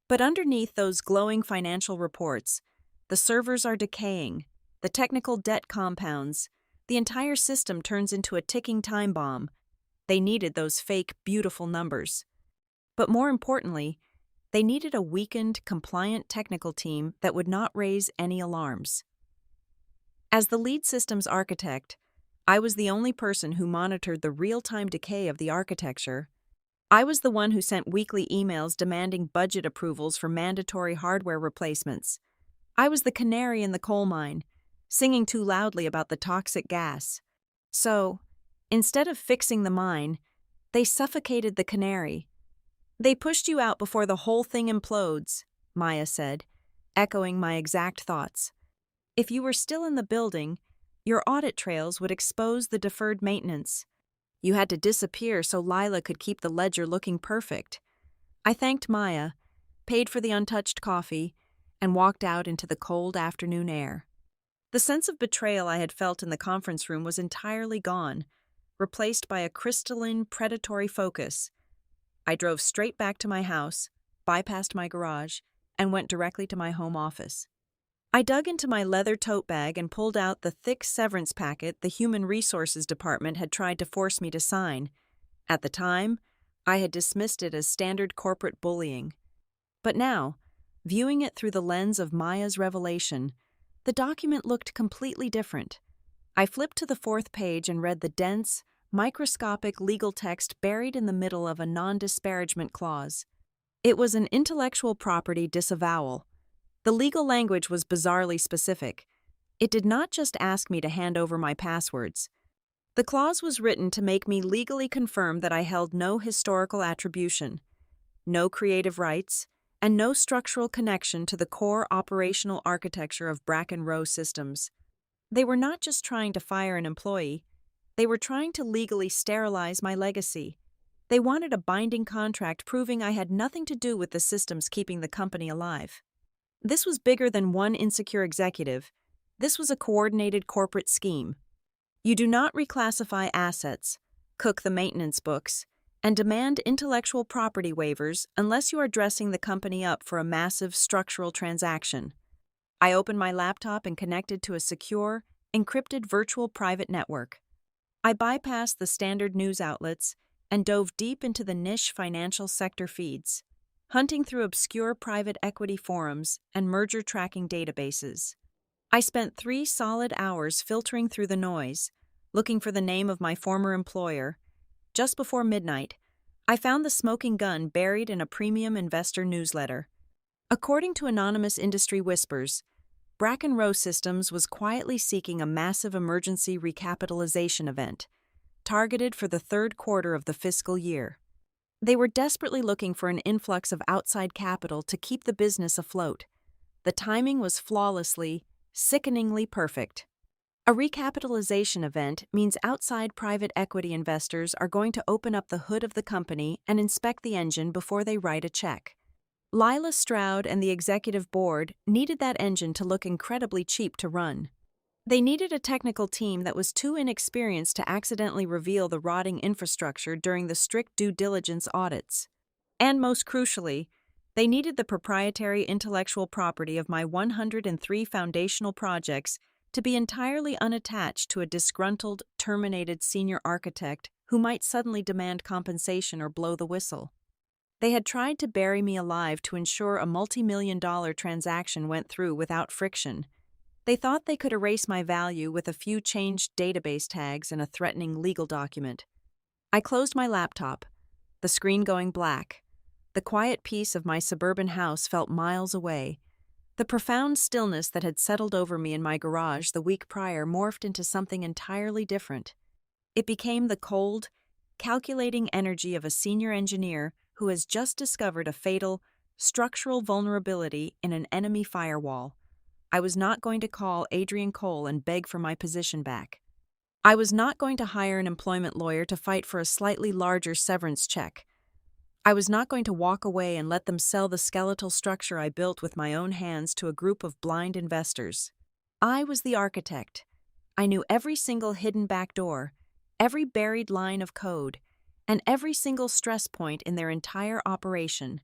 [SPEAKER 1] But underneath those glowing financial reports, the servers are decaying, the technical debt compounds, the entire system turns into a ticking time bomb. They needed those fake, beautiful numbers. But more importantly, they needed a weakened, compliant technical team that would not raise any alarms. As the lead systems architect, I was the only person who monitored the real-time decay of the architecture. I was the one who sent weekly emails demanding budget approvals for mandatory hardware replacements. I was the canary in the coal mine, singing too loudly about the toxic gas. So, instead of fixing the mine, they suffocated the canary. They pushed you out before the whole thing implodes, Maya said, echoing my exact thoughts. If you were still in the building, your audit trails would expose the deferred maintenance. You had to disappear so Lila could keep the ledger looking perfect. I thanked Maya, paid for the untouched coffee, and walked out into the cold afternoon air. The sense of betrayal I had felt in the conference room was entirely gone, replaced by a crystalline, predatory focus. I drove straight back to my house, bypassed my garage, and went directly to my home office. I dug into my leather tote bag and pulled out the thick severance packet the Human Resources Department had tried to force me to sign. At the time, I had dismissed it as standard corporate bullying. But now, viewing it through the lens of Maya's revelation, the document looked completely different. I flipped to the 4th page and read the dense, microscopic legal text buried in the middle of a non-disparagement clause. It was an intellectual property disavowal. The legal language was bizarrely specific. It did not just ask me to hand over my passwords. The clause was written to make me legally confirm that I held no historical attribution, no creative rights, and no structural connection to the core operational architecture of Bracken Row Systems. They were not just trying to fire an employee, they were trying to legally sterilize my legacy. They wanted a binding contract proving I had nothing to do with the systems keeping the company alive. This was bigger than one insecure executive. This was a coordinated corporate scheme. You do not reclassify assets, cook the maintenance books, and demand intellectual property waivers unless you are dressing the company up for a massive structural transaction. I opened my laptop and connected to a secure, encrypted virtual private network. I bypassed the standard news outlets and dove deep into the niche financial sector feeds. hunting through obscure private equity forums and merger tracking databases. I spent 3 solid hours filtering through the noise, looking for the name of my former employer. Just before midnight, I found the smoking gun buried in a premium investor newsletter. According to anonymous industry whispers, Bracken Row Systems was quietly seeking a massive emergency recapitalization event, targeted for the third quarter of the fiscal year. They were desperately looking for an influx of outside capital to keep the business afloat. The timing was flawlessly, sickeningly perfect. A recapitalization event means outside private equity investors are going to open up the hood of the company and inspect the engine before they write a check. Lila Stroud and the executive board needed that engine to look incredibly cheap to run. They needed a technical team that was too inexperienced to accidentally reveal the rotting infrastructure during the strict due diligence audits. And most crucially, they needed the proprietary intellectual property of my 103 foundational projects to be entirely unattached to a disgruntled, terminated senior architect who might suddenly demand compensation or blow the whistle. They had tried to bury me alive to ensure a multi-million-dollar transaction went through without friction. They thought they could erase my value with a few changed database tags and a threatening legal document. I closed my laptop, the screen going black. The quiet peace of my suburban house felt miles away. The profound stillness that had settled over me in my garage the week prior morphed into something entirely different. It became the cold, calculating energy of a senior engineer who has just discovered a fatal, structural vulnerability in an enemy firewall. I was not going to call Adrian Cole and beg for my position back. I was not going to hire an employment lawyer to fight for a slightly larger severance check. I was not going to walk away and let them sell the skeletal structure I built with my own hands to a group of blind investors. I was the architect. I knew every single hidden back door, every buried line of code, and every single stress point in their entire operation.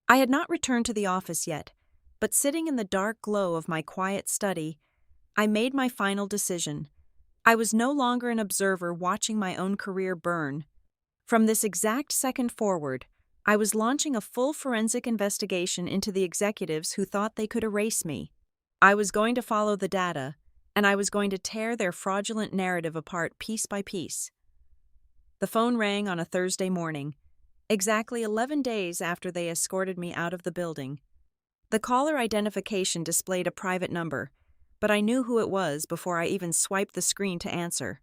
[SPEAKER 1] I had not returned to the office yet, but sitting in the dark glow of my quiet study, I made my final decision. I was no longer an observer watching my own career burn. From this exact second forward, I was launching a full forensic investigation into the executives who thought they could erase me. I was going to follow the data, and I was going to tear their fraudulent narrative apart piece by piece. The phone rang on a Thursday morning, exactly 11 days after they escorted me out of the building. The caller identification displayed a private number, but I knew who it was before I even swiped the screen to answer.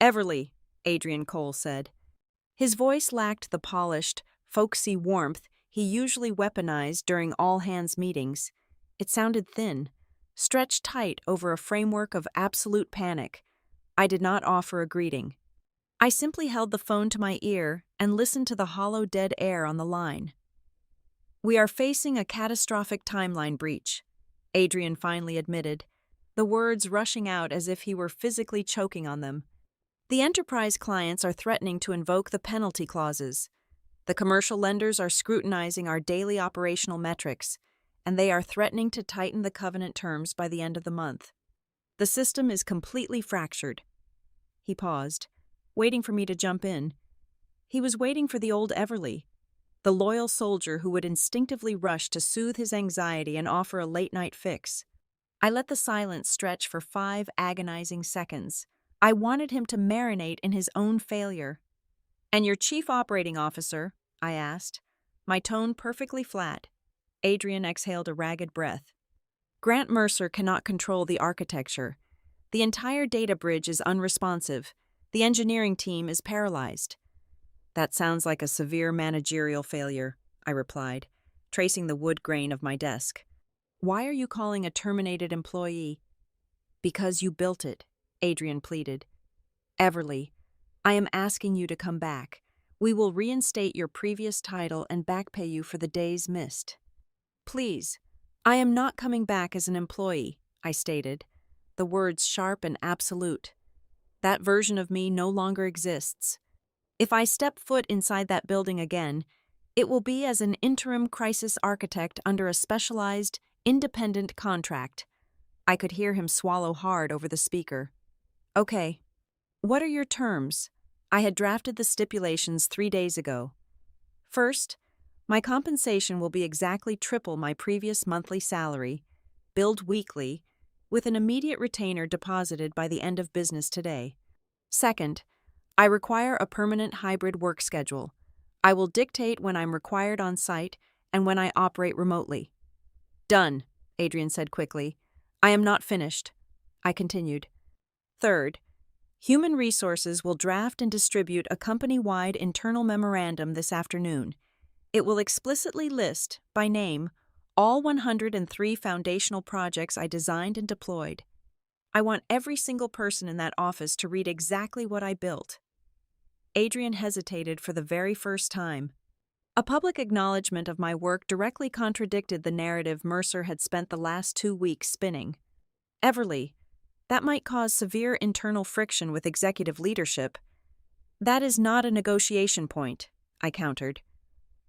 [SPEAKER 1] "Everly," Adrian Cole said. His voice lacked the polished, folksy warmth he usually weaponized during all-hands meetings. It sounded thin, stretched tight over a framework of absolute panic. I did not offer a greeting. I simply held the phone to my ear and listened to the hollow dead air on the line. "We are facing a catastrophic timeline breach," Adrian finally admitted, the words rushing out as if he were physically choking on them. "The enterprise clients are threatening to invoke the penalty clauses. The commercial lenders are scrutinizing our daily operational metrics, and they are threatening to tighten the covenant terms by the end of the month. The system is completely fractured." He paused, waiting for me to jump in. He was waiting for the old Everly, the loyal soldier who would instinctively rush to soothe his anxiety and offer a late-night fix. I let the silence stretch for 5 agonizing seconds. I wanted him to marinate in his own failure. "And your chief operating officer?" I asked, my tone perfectly flat. Adrian exhaled a ragged breath. "Grant Mercer cannot control the architecture. The entire data bridge is unresponsive. The engineering team is paralyzed." "That sounds like a severe managerial failure," I replied, tracing the wood grain of my desk. "Why are you calling a terminated employee?" "Because you built it," Adrian pleaded. "Everly, I am asking you to come back. We will reinstate your previous title and backpay you for the days missed." "Please, I am not coming back as an employee," I stated, the words sharp and absolute. "That version of me no longer exists. If I step foot inside that building again, it will be as an interim crisis architect under a specialized, independent contract." I could hear him swallow hard over the speaker. "Okay. What are your terms?" I had drafted the stipulations 3 days ago. "First, My compensation will be exactly triple my previous monthly salary, billed weekly, with an immediate retainer deposited by the end of business today. Second, I require a permanent hybrid work schedule. I will dictate when I'm required on site and when I operate remotely. Done, Adrian said quickly. I am not finished. I continued. Third, Human Resources will draft and distribute a company-wide internal memorandum this afternoon. It will explicitly list, by name, all 103 foundational projects I designed and deployed. I want every single person in that office to read exactly what I built. Adrian hesitated for the very first time. A public acknowledgement of my work directly contradicted the narrative Mercer had spent the last 2 weeks spinning. Everly, that might cause severe internal friction with executive leadership. That is not a negotiation point, I countered.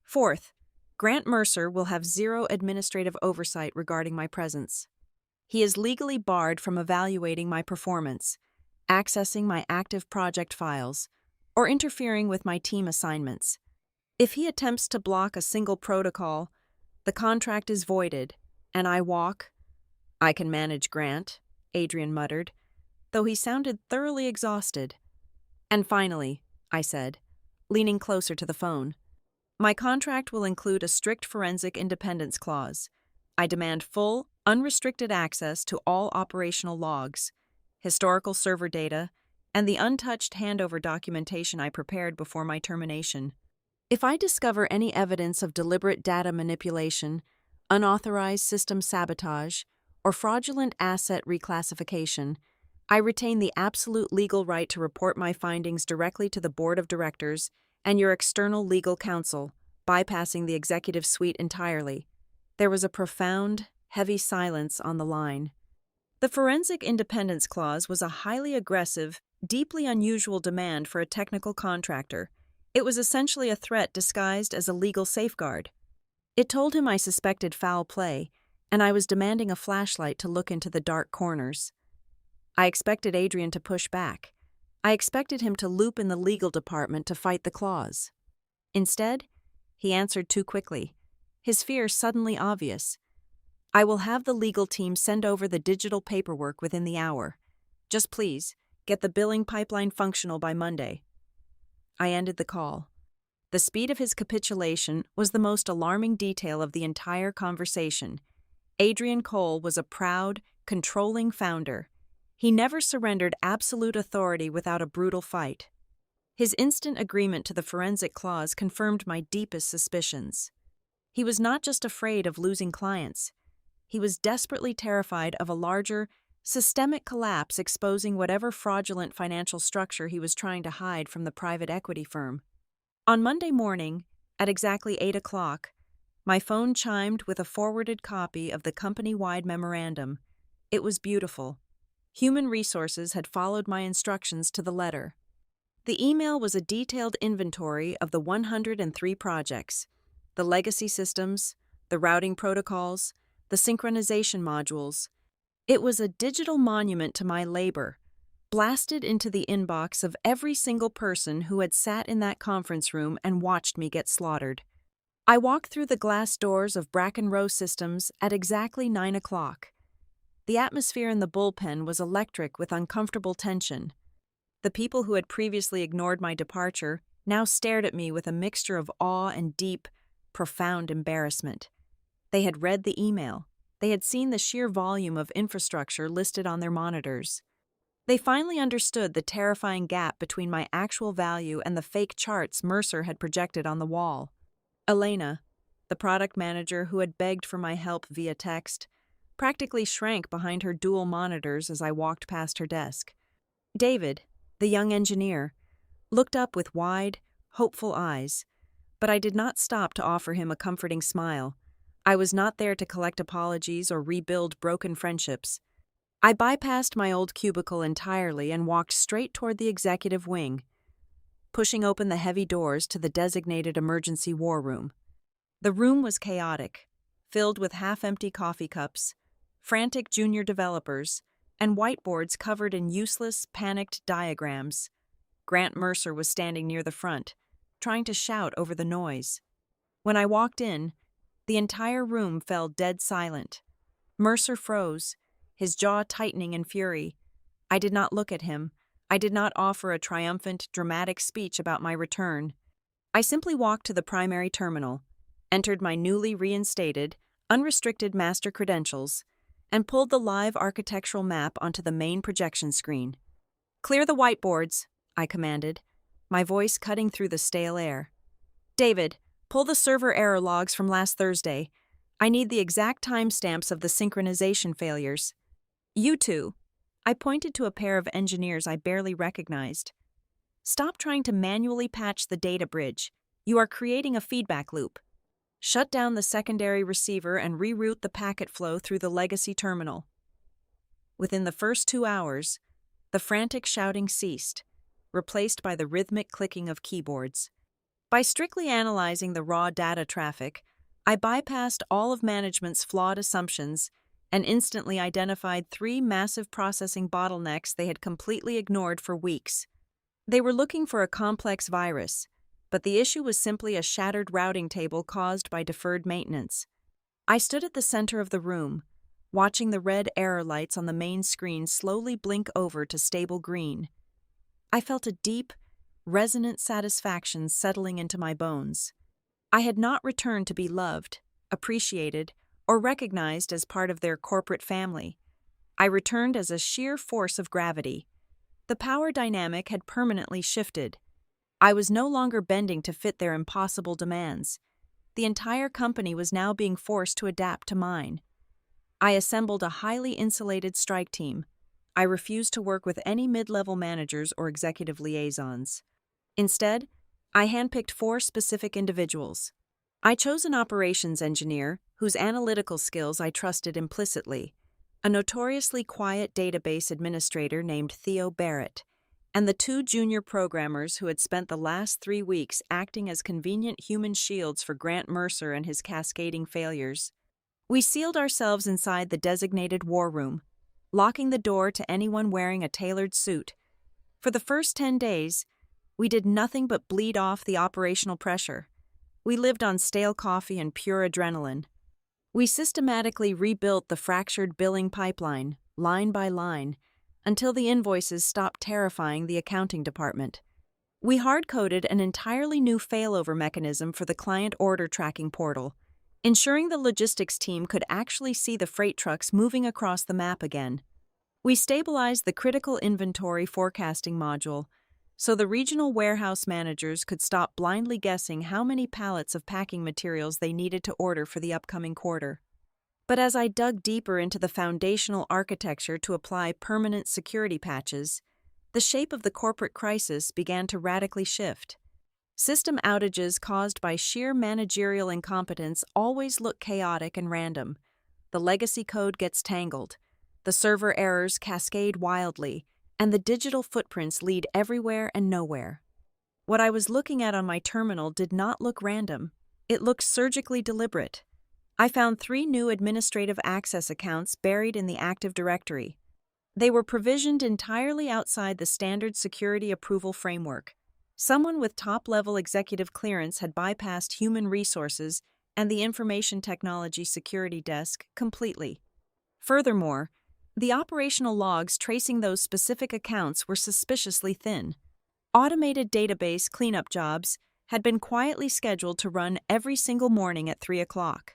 [SPEAKER 1] Fourth, Grant Mercer will have zero administrative oversight regarding my presence. He is legally barred from evaluating my performance, accessing my active project files, or interfering with my team assignments. If he attempts to block a single protocol, the contract is voided, and I walk. I can manage Grant, Adrian muttered, though he sounded thoroughly exhausted. And finally, I said, leaning closer to the phone, my contract will include a strict forensic independence clause. I demand full, unrestricted access to all operational logs, historical server data, and the untouched handover documentation I prepared before my termination. If I discover any evidence of deliberate data manipulation, unauthorized system sabotage, or fraudulent asset reclassification, I retain the absolute legal right to report my findings directly to the board of directors and your external legal counsel, bypassing the executive suite entirely. There was a profound, heavy silence on the line. The forensic independence clause was a highly aggressive, deeply unusual demand for a technical contractor. It was essentially a threat disguised as a legal safeguard. It told him I suspected foul play, and I was demanding a flashlight to look into the dark corners. I expected Adrian to push back. I expected him to loop in the legal department to fight the clause. Instead, he answered too quickly, his fear suddenly obvious. I will have the legal team send over the digital paperwork within the hour. Just please, get the billing pipeline functional by Monday. I ended the call. The speed of his capitulation was the most alarming detail of the entire conversation. Adrian Cole was a proud, controlling founder. He never surrendered absolute authority without a brutal fight. His instant agreement to the forensic clause confirmed my deepest suspicions. He was not just afraid of losing clients. He was desperately terrified of a larger, systemic collapse exposing whatever fraudulent financial structure he was trying to hide from the private equity firm. On Monday morning, at exactly 8 o'clock, my phone chimed with a forwarded copy of the company-wide memorandum. It was beautiful. Human Resources had followed my instructions to the letter. The email was a detailed inventory of the 103 projects, the legacy systems, the routing protocols, the synchronization modules. It was a digital monument to my labor, blasted into the inbox of every single person who had sat in that conference room and watched me get slaughtered. I walked through the glass doors of Bracken Row Systems at exactly 9 o'clock. The atmosphere in the bullpen was electric with uncomfortable tension. The people who had previously ignored my departure now stared at me with a mixture of awe and deep, profound embarrassment. They had read the email. They had seen the sheer volume of infrastructure listed on their monitors. They finally understood the terrifying gap between my actual value and the fake charts Mercer had projected on the wall. Elena, the product manager who had begged for my help via text, practically shrank behind her dual monitors as I walked past her desk. David, the young engineer, looked up with wide, hopeful eyes, but I did not stop to offer him a comforting smile. I was not there to collect apologies or rebuild broken friendships. I bypassed my old cubicle entirely and walked straight toward the executive wing, pushing open the heavy doors to the designated emergency war room. The room was chaotic, filled with half-empty coffee cups, frantic junior developers, and whiteboards covered in useless, panicked diagrams. Grant Mercer was standing near the front, trying to shout over the noise. When I walked in, the entire room fell dead silent. Mercer froze, his jaw tightening in fury. I did not look at him. I did not offer a triumphant, dramatic speech about my return. I simply walked to the primary terminal, entered my newly reinstated, unrestricted master credentials, and pulled the live architectural map onto the main projection screen. "Clear the whiteboards," I commanded, my voice cutting through the stale air. "David, pull the server error logs from last Thursday. I need the exact timestamps of the synchronization failures. You two," I pointed to a pair of engineers I barely recognized. "Stop trying to manually patch the data bridge. You are creating a feedback loop. Shut down the secondary receiver and reroute the packet flow through the legacy terminal." Within the first 2 hours, the frantic shouting ceased, replaced by the rhythmic clicking of keyboards. By strictly analyzing the raw data traffic, I bypassed all of management's flawed assumptions and instantly identified 3 massive processing bottlenecks they had completely ignored for weeks. They were looking for a complex virus, but the issue was simply a shattered routing table caused by deferred maintenance. I stood at the center of the room, watching the red error lights on the main screen slowly blink over to stable green. I felt a deep, resonant satisfaction settling into my bones. I had not returned to be loved, appreciated, or recognized as part of their corporate family. I returned as a sheer force of gravity. The power dynamic had permanently shifted. I was no longer bending to fit their impossible demands. The entire company was now being forced to adapt to mine. I assembled a highly insulated strike team. I refused to work with any mid-level managers or executive liaisons. Instead, I handpicked 4 specific individuals. I chose an operations engineer whose analytical skills I trusted implicitly, a notoriously quiet database administrator named Theo Barrett, and the 2 junior programmers who had spent the last 3 weeks acting as convenient human shields for Grant Mercer and his cascading failures. We sealed ourselves inside the designated war room, locking the door to anyone wearing a tailored suit. For the first 10 days, we did nothing but bleed off the operational pressure. We lived on stale coffee and pure adrenaline. We systematically rebuilt the fractured billing pipeline, line by line, until the invoices stopped terrifying the accounting department. We hard-coded an entirely new failover mechanism for the client order tracking portal, ensuring the logistics team could actually see the freight trucks moving across the map again. We stabilized the critical inventory forecasting module, so the regional warehouse managers could stop blindly guessing how many pallets of packing materials they needed to order for the upcoming quarter. But as I dug deeper into the foundational architecture to apply permanent security patches, the shape of the corporate crisis began to radically shift. System outages caused by sheer managerial incompetence always look chaotic and random. The legacy code gets tangled, the server errors cascade wildly, and the digital footprints lead everywhere and nowhere. What I was looking at on my terminal did not look random. It looked surgically deliberate. I found 3 new administrative access accounts buried in the Active Directory. They were provisioned entirely outside the standard security approval framework. Someone with top-level executive clearance had bypassed human resources and the information technology security desk completely. Furthermore, the operational logs tracing those specific accounts were suspiciously thin. Automated database cleanup jobs had been quietly scheduled to run every single morning at 3 o'clock.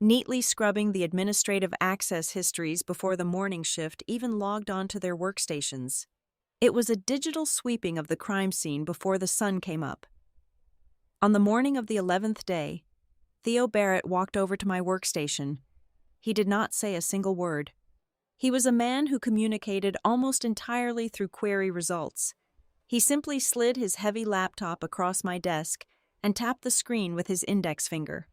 [SPEAKER 1] Neatly scrubbing the administrative access histories before the morning shift even logged onto their workstations. It was a digital sweeping of the crime scene before the sun came up. On the morning of the 11th day, Theo Barrett walked over to my workstation. He did not say a single word. He was a man who communicated almost entirely through query results. He simply slid his heavy laptop across my desk and tapped the screen with his index finger.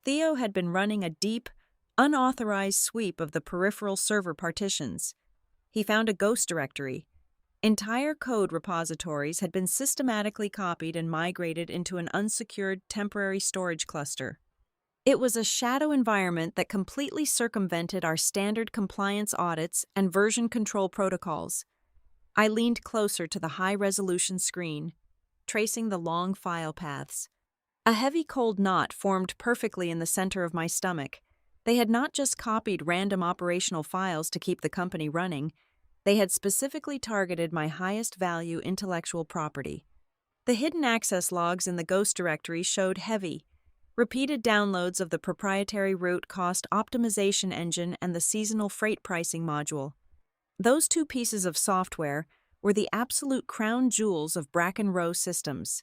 [SPEAKER 1] Theo had been running a deep, unauthorized sweep of the peripheral server partitions. He found a ghost directory. Entire code repositories had been systematically copied and migrated into an unsecured temporary storage cluster. It was a shadow environment that completely circumvented our standard compliance audits and version control protocols. I leaned closer to the high-resolution screen, tracing the long file paths. A heavy cold knot formed perfectly in the center of my stomach. They had not just copied random operational files to keep the company running, they had specifically targeted my highest value intellectual property. The hidden access logs in the Ghost directory showed heavy, repeated downloads of the proprietary route cost optimization engine and the seasonal freight pricing module. Those two pieces of software were the absolute crown jewels of Bracken Row Systems.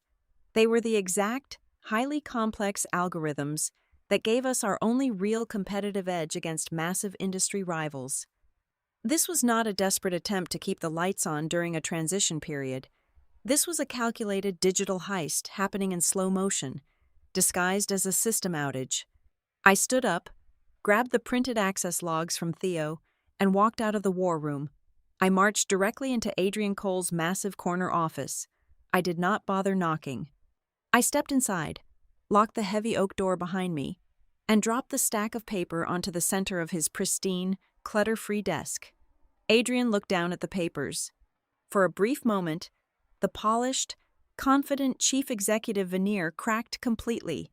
[SPEAKER 1] They were the exact, highly complex algorithms that gave us our only real competitive edge against massive industry rivals. This was not a desperate attempt to keep the lights on during a transition period. This was a calculated digital heist happening in slow motion, disguised as a system outage. I stood up, grabbed the printed access logs from Theo, and walked out of the war room. I marched directly into Adrian Cole's massive corner office. I did not bother knocking. I stepped inside, locked the heavy oak door behind me, and dropped the stack of paper onto the center of his pristine, clutter-free desk. Adrian looked down at the papers. For a brief moment, the polished, confident chief executive veneer cracked completely.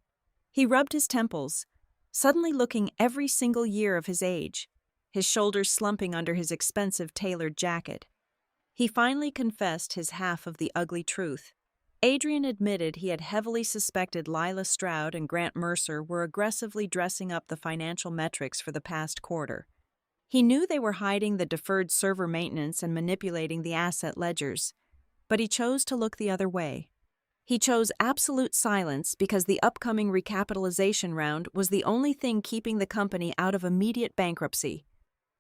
[SPEAKER 1] He rubbed his temples, suddenly looking every single year of his age, his shoulders slumping under his expensive tailored jacket. He finally confessed his half of the ugly truth. Adrian admitted he had heavily suspected Lila Stroud and Grant Mercer were aggressively dressing up the financial metrics for the past quarter. He knew they were hiding the deferred server maintenance and manipulating the asset ledgers, but he chose to look the other way. He chose absolute silence because the upcoming recapitalization round was the only thing keeping the company out of immediate bankruptcy.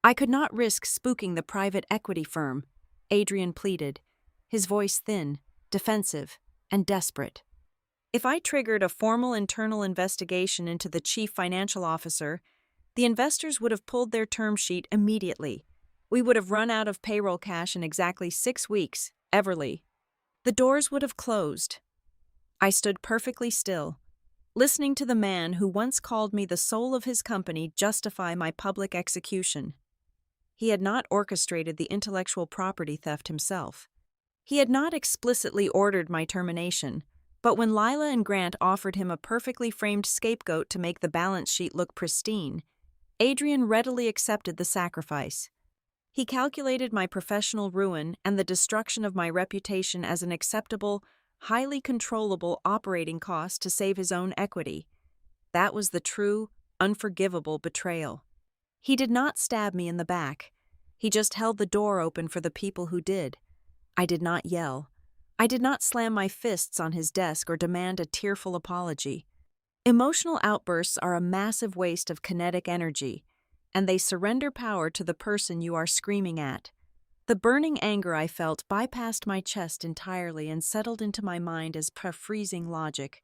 [SPEAKER 1] I could not risk spooking the private equity firm, Adrian pleaded, his voice thin, defensive, and desperate. If I triggered a formal internal investigation into the chief financial officer, the investors would have pulled their term sheet immediately. We would have run out of payroll cash in exactly 6 weeks, Everly. The doors would have closed. I stood perfectly still, listening to the man who once called me the soul of his company justify my public execution. He had not orchestrated the intellectual property theft himself. He had not explicitly ordered my termination, but when Lila and Grant offered him a perfectly framed scapegoat to make the balance sheet look pristine, Adrian readily accepted the sacrifice. He calculated my professional ruin and the destruction of my reputation as an acceptable, highly controllable operating cost to save his own equity. That was the true, unforgivable betrayal. He did not stab me in the back. He just held the door open for the people who did. I did not yell. I did not slam my fists on his desk or demand a tearful apology. Emotional outbursts are a massive waste of kinetic energy, and they surrender power to the person you are screaming at. The burning anger I felt bypassed my chest entirely and settled into my mind as freezing logic.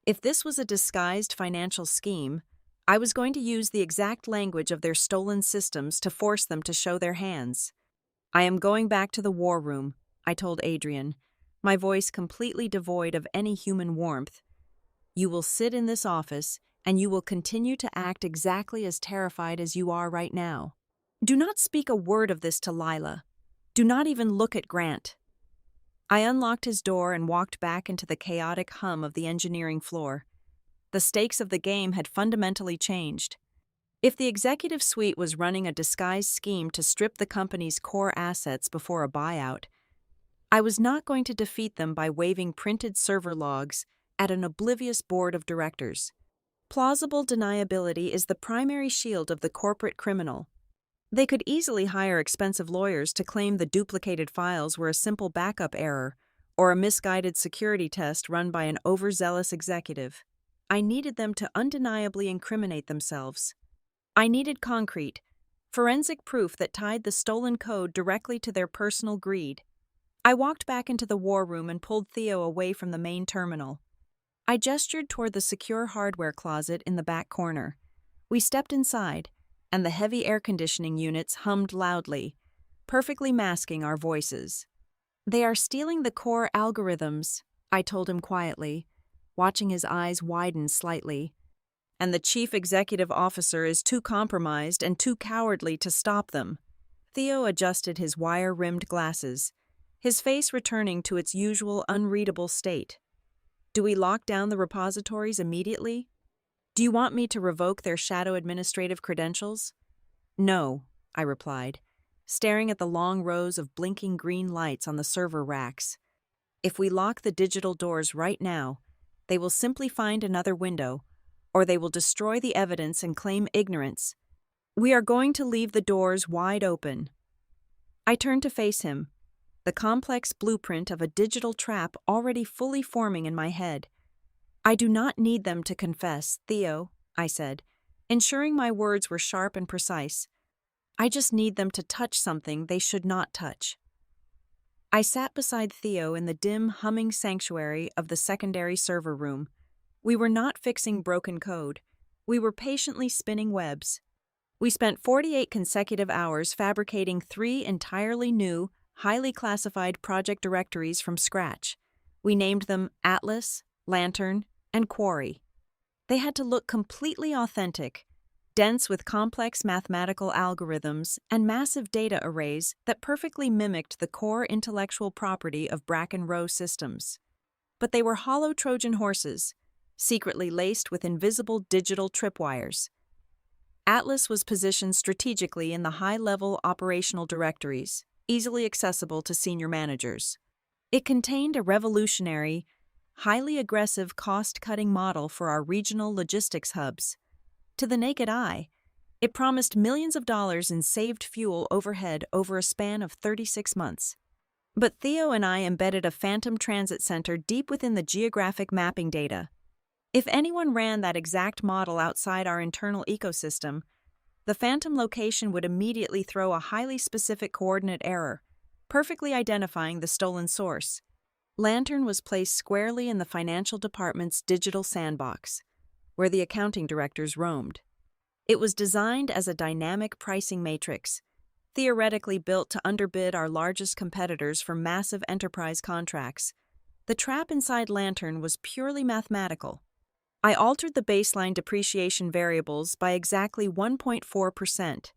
[SPEAKER 1] If this was a disguised financial scheme, I was going to use the exact language of their stolen systems to force them to show their hands. I am going back to the war room, I told Adrian, my voice completely devoid of any human warmth. You will sit in this office, and you will continue to act exactly as terrified as you are right now. Do not speak a word of this to Lila. Do not even look at Grant. I unlocked his door and walked back into the chaotic hum of the engineering floor. The stakes of the game had fundamentally changed. If the executive suite was running a disguised scheme to strip the company's core assets before a buyout, I was not going to defeat them by waving printed server logs at an oblivious board of directors. Plausible deniability is the primary shield of the corporate criminal. They could easily hire expensive lawyers to claim the duplicated files were a simple backup error or a misguided security test run by an overzealous executive. I needed them to undeniably incriminate themselves. I needed concrete, forensic proof that tied the stolen code directly to their personal greed. I walked back into the war room and pulled Theo away from the main terminal. I gestured toward the secure hardware closet in the back corner. We stepped inside, and the heavy air conditioning units hummed loudly, perfectly masking our voices. They are stealing the core algorithms, I told him quietly, watching his eyes widen slightly. And the chief executive officer is too compromised and too cowardly to stop them. Theo adjusted his wire-rimmed glasses, his face returning to its usual unreadable state. Do we lock down the repositories immediately? Do you want me to revoke their shadow administrative credentials? No, I replied, staring at the long rows of blinking green lights on the server racks. If we lock the digital doors right now, they will simply find another window, or they will destroy the evidence and claim ignorance. We are going to leave the doors wide open. I turned to face him, the complex blueprint of a digital trap already fully forming in my head. I do not need them to confess, Theo, I said, ensuring my words were sharp and precise. I just need them to touch something they should not touch. I sat beside Theo in the dim, humming sanctuary of the secondary server room. We were not fixing broken code. We were patiently spinning webs. We spent 48 consecutive hours fabricating 3 entirely new, highly classified project directories from scratch. We named them Atlas, Lantern, and Quarry. They had to look completely authentic, dense with complex mathematical algorithms and massive data arrays that perfectly mimicked the core intellectual property of Bracken Row systems. But they were hollow Trojan horses, secretly laced with invisible digital tripwires. Atlas was positioned strategically in the high-level operational directories, easily accessible to senior managers. It contained a revolutionary, highly aggressive cost-cutting model for our regional logistics hubs. To the naked eye, it promised millions of dollars in saved fuel overhead over a span of 36 months. But Theo and I embedded a phantom transit center deep within the geographic mapping data. If anyone ran that exact model outside our internal ecosystem, the phantom location would immediately throw a highly specific coordinate error, perfectly identifying the stolen source. Lantern was placed squarely in the financial department's digital sandbox, where the accounting directors roamed. It was designed as a dynamic pricing matrix, theoretically built to underbid our largest competitors for massive enterprise contracts. The trap inside Lantern was purely mathematical. I altered the baseline depreciation variables by exactly 1.4%.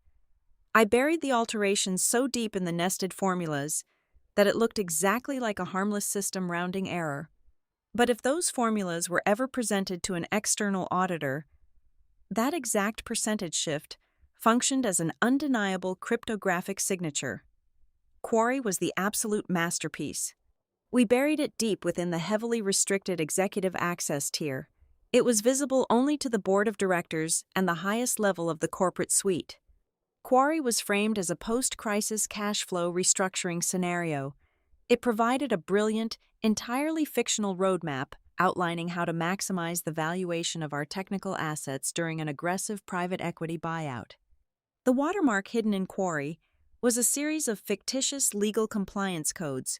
[SPEAKER 1] I buried the alterations so deep in the nested formulas that it looked exactly like a harmless system rounding error. But if those formulas were ever presented to an external auditor, that exact percentage shift functioned as an undeniable cryptographic signature. Quarry was the absolute masterpiece. We buried it deep within the heavily restricted executive access tier. It was visible only to the board of directors and the highest level of the corporate suite. Quarry was framed as a post-crisis cash flow restructuring scenario. It provided a brilliant, entirely fictional roadmap outlining how to maximize the valuation of our technical assets during an aggressive private equity buyout. The watermark hidden in Quarry was a series of fictitious legal compliance codes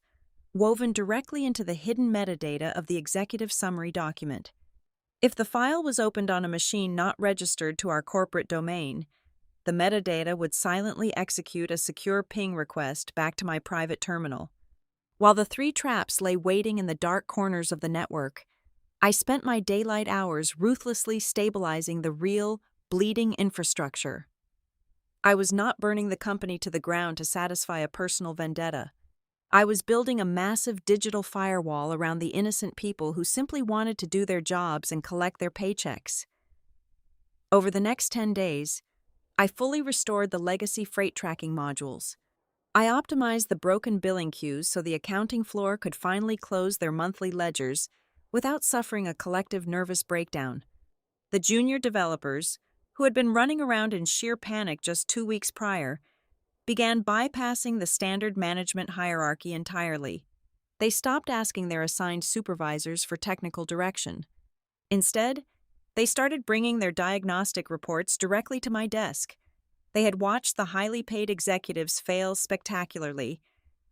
[SPEAKER 1] woven directly into the hidden metadata of the executive summary document. If the file was opened on a machine not registered to our corporate domain, the metadata would silently execute a secure ping request back to my private terminal. While the 3 traps lay waiting in the dark corners of the network, I spent my daylight hours ruthlessly stabilizing the real, bleeding infrastructure. I was not burning the company to the ground to satisfy a personal vendetta. I was building a massive digital firewall around the innocent people who simply wanted to do their jobs and collect their paychecks. Over the next 10 days, I fully restored the legacy freight tracking modules. I optimized the broken billing queues so the accounting floor could finally close their monthly ledgers without suffering a collective nervous breakdown. The junior developers, who had been running around in sheer panic just 2 weeks prior, began bypassing the standard management hierarchy entirely. They stopped asking their assigned supervisors for technical direction. Instead, they started bringing their diagnostic reports directly to my desk. They had watched the highly paid executives fail spectacularly,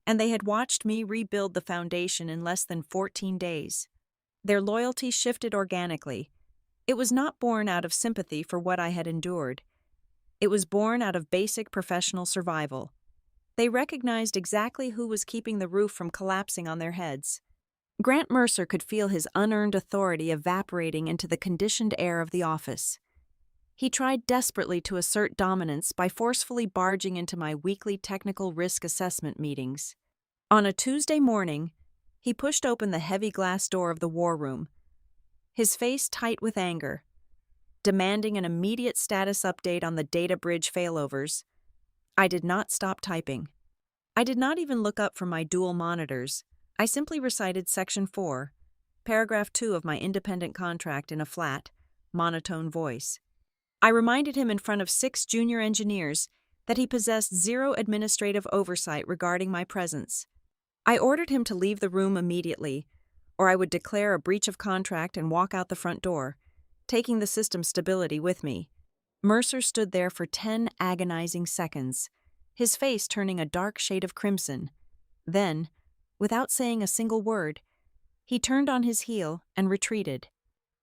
[SPEAKER 1] and they had watched me rebuild the foundation in less than 14 days. Their loyalty shifted organically. It was not born out of sympathy for what I had endured. It was born out of basic professional survival. They recognized exactly who was keeping the roof from collapsing on their heads. Grant Mercer could feel his unearned authority evaporating into the conditioned air of the office. He tried desperately to assert dominance by forcefully barging into my weekly technical risk assessment meetings. On a Tuesday morning, He pushed open the heavy glass door of the war room, his face tight with anger, demanding an immediate status update on the data bridge failovers. I did not stop typing. I did not even look up from my dual monitors. I simply recited Section 4, Paragraph 2 of my independent contract in a flat, monotone voice. I reminded him in front of 6 junior engineers that he possessed zero administrative oversight regarding my presence. I ordered him to leave the room immediately, or I would declare a breach of contract and walk out the front door, taking the system's stability with me. Mercer stood there for 10 agonizing seconds, his face turning a dark shade of crimson. Then, without saying a single word, he turned on his heel and retreated.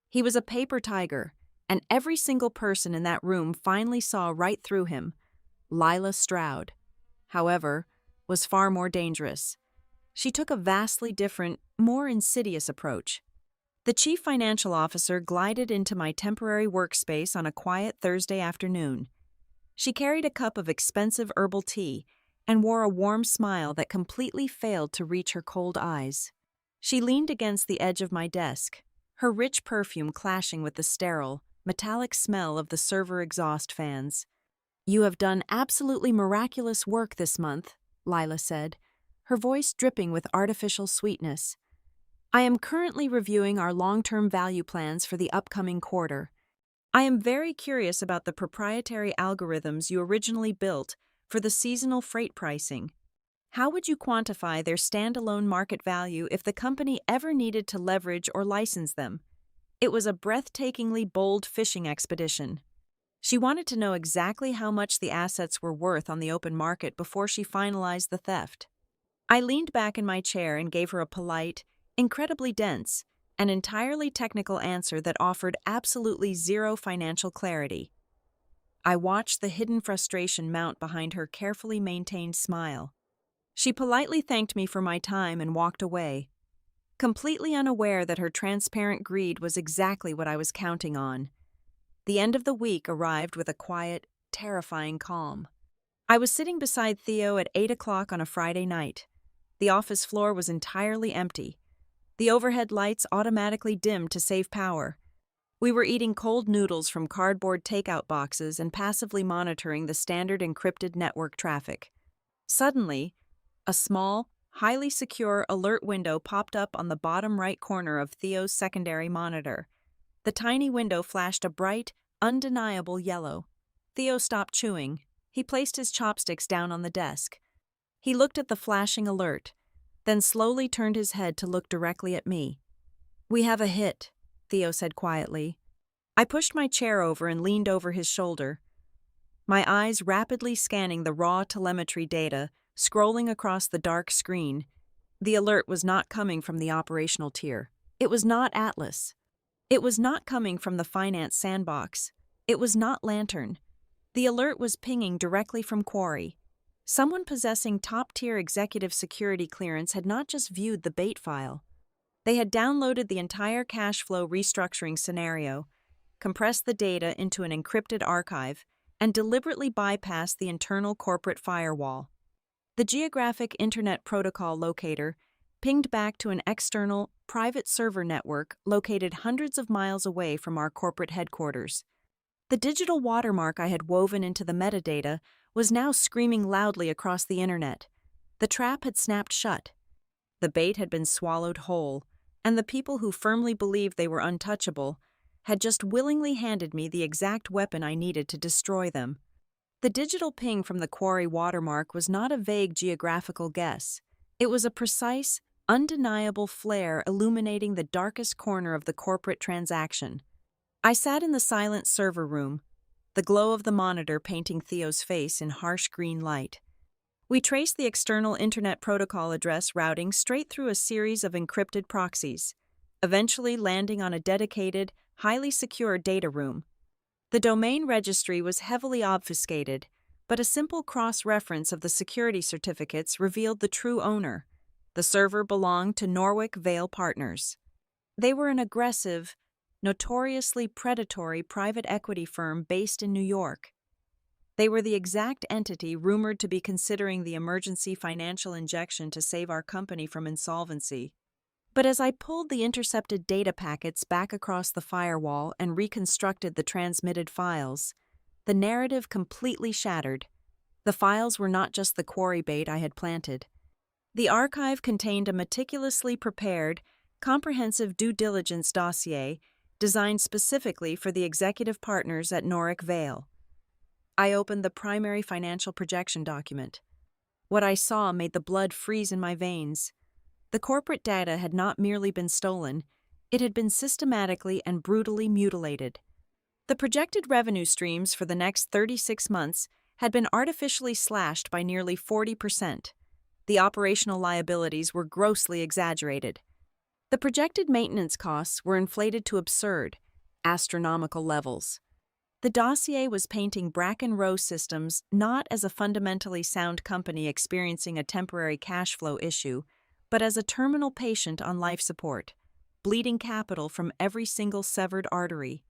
[SPEAKER 1] He was a paper tiger, and every single person in that room finally saw right through him. Lila Stroud, however, was far more dangerous. She took a vastly different, more insidious approach. The chief financial officer glided into my temporary workspace on a quiet Thursday afternoon. She carried a cup of expensive herbal tea and wore a warm smile that completely failed to reach her cold eyes. She leaned against the edge of my desk, her rich perfume clashing with the sterile, metallic smell of the server exhaust fans. "You have done absolutely miraculous work this month," Lila said, her voice dripping with artificial sweetness. "I am currently reviewing our long-term value plans for the upcoming quarter. I am very curious about the proprietary algorithms you originally built for the seasonal freight pricing. How would you quantify their standalone market value if the company ever needed to leverage or license them?" It was a breathtakingly bold fishing expedition. She wanted to know exactly how much the assets were worth on the open market before she finalized the theft. I leaned back in my chair and gave her a polite, incredibly dense, and entirely technical answer that offered absolutely zero financial clarity. I watched the hidden frustration mount behind her carefully maintained smile. She politely thanked me for my time and walked away, completely unaware that her transparent greed was exactly what I was counting on. The end of the week arrived with a quiet, terrifying calm. I was sitting beside Theo at 8 o'clock on a Friday night. The office floor was entirely empty. The overhead lights automatically dimmed to save power. We were eating cold noodles from cardboard takeout boxes and passively monitoring the standard encrypted network traffic. Suddenly, a small, highly secure alert window popped up on the bottom right corner of Theo's secondary monitor. The tiny window flashed a bright, undeniable yellow. Theo stopped chewing. He placed his chopsticks down on the desk. He looked at the flashing alert, then slowly turned his head to look directly at me. "We have a hit," Theo said quietly. I pushed my chair over and leaned over his shoulder, my eyes rapidly scanning the raw telemetry data, scrolling across the dark screen. The alert was not coming from the operational tier. It was not Atlas. It was not coming from the finance sandbox. It was not Lantern. The alert was pinging directly from Quarry. Someone possessing top-tier executive security clearance had not just viewed the bait file. They had downloaded the entire cash flow restructuring scenario, compressed the data into an encrypted archive, and deliberately bypassed the internal corporate firewall. The Geographic Internet Protocol locator pinged back to an external, private server network located hundreds of miles away from our corporate headquarters. The digital watermark I had woven into the metadata was now screaming loudly across the internet. The trap had snapped shut. The bait had been swallowed whole, and the people who firmly believed they were untouchable had just willingly handed me the exact weapon I needed to destroy them. The digital ping from the Quarry watermark was not a vague geographical guess. It was a precise, undeniable flare illuminating the darkest corner of the corporate transaction. I sat in the silent server room, the glow of the monitor painting Theo's face in harsh green light. We traced the external Internet Protocol address routing straight through a series of encrypted proxies, eventually landing on a dedicated, highly secure data room. The domain registry was heavily obfuscated, but a simple cross-reference of the security certificates revealed the true owner. The server belonged to Norwick Vale Partners. They were an aggressive, notoriously predatory private equity firm based in New York. They were the exact entity rumored to be considering the emergency financial injection to save our company from insolvency. But as I pulled the intercepted data packets back across the firewall and reconstructed the transmitted files, the narrative completely shattered. The files were not just the quarry bait I had planted. The archive contained a meticulously prepared, comprehensive due diligence dossier designed specifically for the executive partners at Norwick Vale. I opened the primary financial projection document. What I saw made the blood freeze in my veins. The corporate data had not merely been stolen, it had been systematically and brutally mutilated. The projected revenue streams for the next 36 months had been artificially slashed by nearly 40%. The operational liabilities were grossly exaggerated. The projected maintenance costs were inflated to absurd, astronomical levels. The dossier was painting Bracken Row Systems not as a fundamentally sound company experiencing a temporary cash flow issue, but as a terminal patient on life support, bleeding capital from every single severed artery.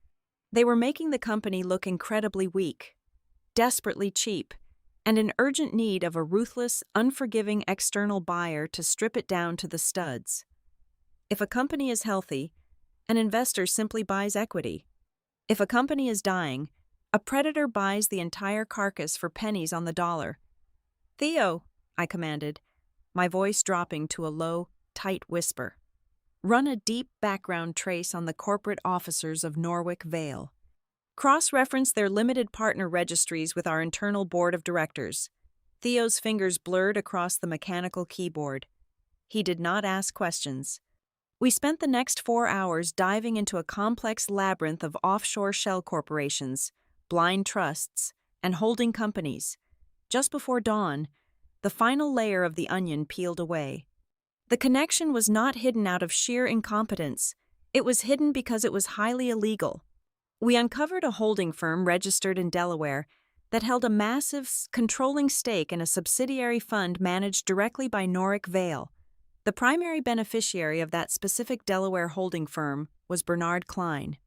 [SPEAKER 1] They were making the company look incredibly weak, desperately cheap, and in urgent need of a ruthless, unforgiving external buyer to strip it down to the studs. If a company is healthy, an investor simply buys equity. If a company is dying, a predator buys the entire carcass for pennies on the dollar. "Theo," I commanded, my voice dropping to a low, tight whisper. "Run a deep background trace on the corporate officers of Norwick Vale. Cross-reference their limited partner registries with our internal board of directors." Theo's fingers blurred across the mechanical keyboard. He did not ask questions. We spent the next 4 hours diving into a complex labyrinth of offshore shell corporations, blind trusts, and holding companies. Just before dawn, the final layer of the onion peeled away. The connection was not hidden out of sheer incompetence. It was hidden because it was highly illegal. We uncovered a holding firm registered in Delaware that held a massive, controlling stake in a subsidiary fund managed directly by Norwick Vale. The primary beneficiary of that specific Delaware holding firm was Bernard Klein.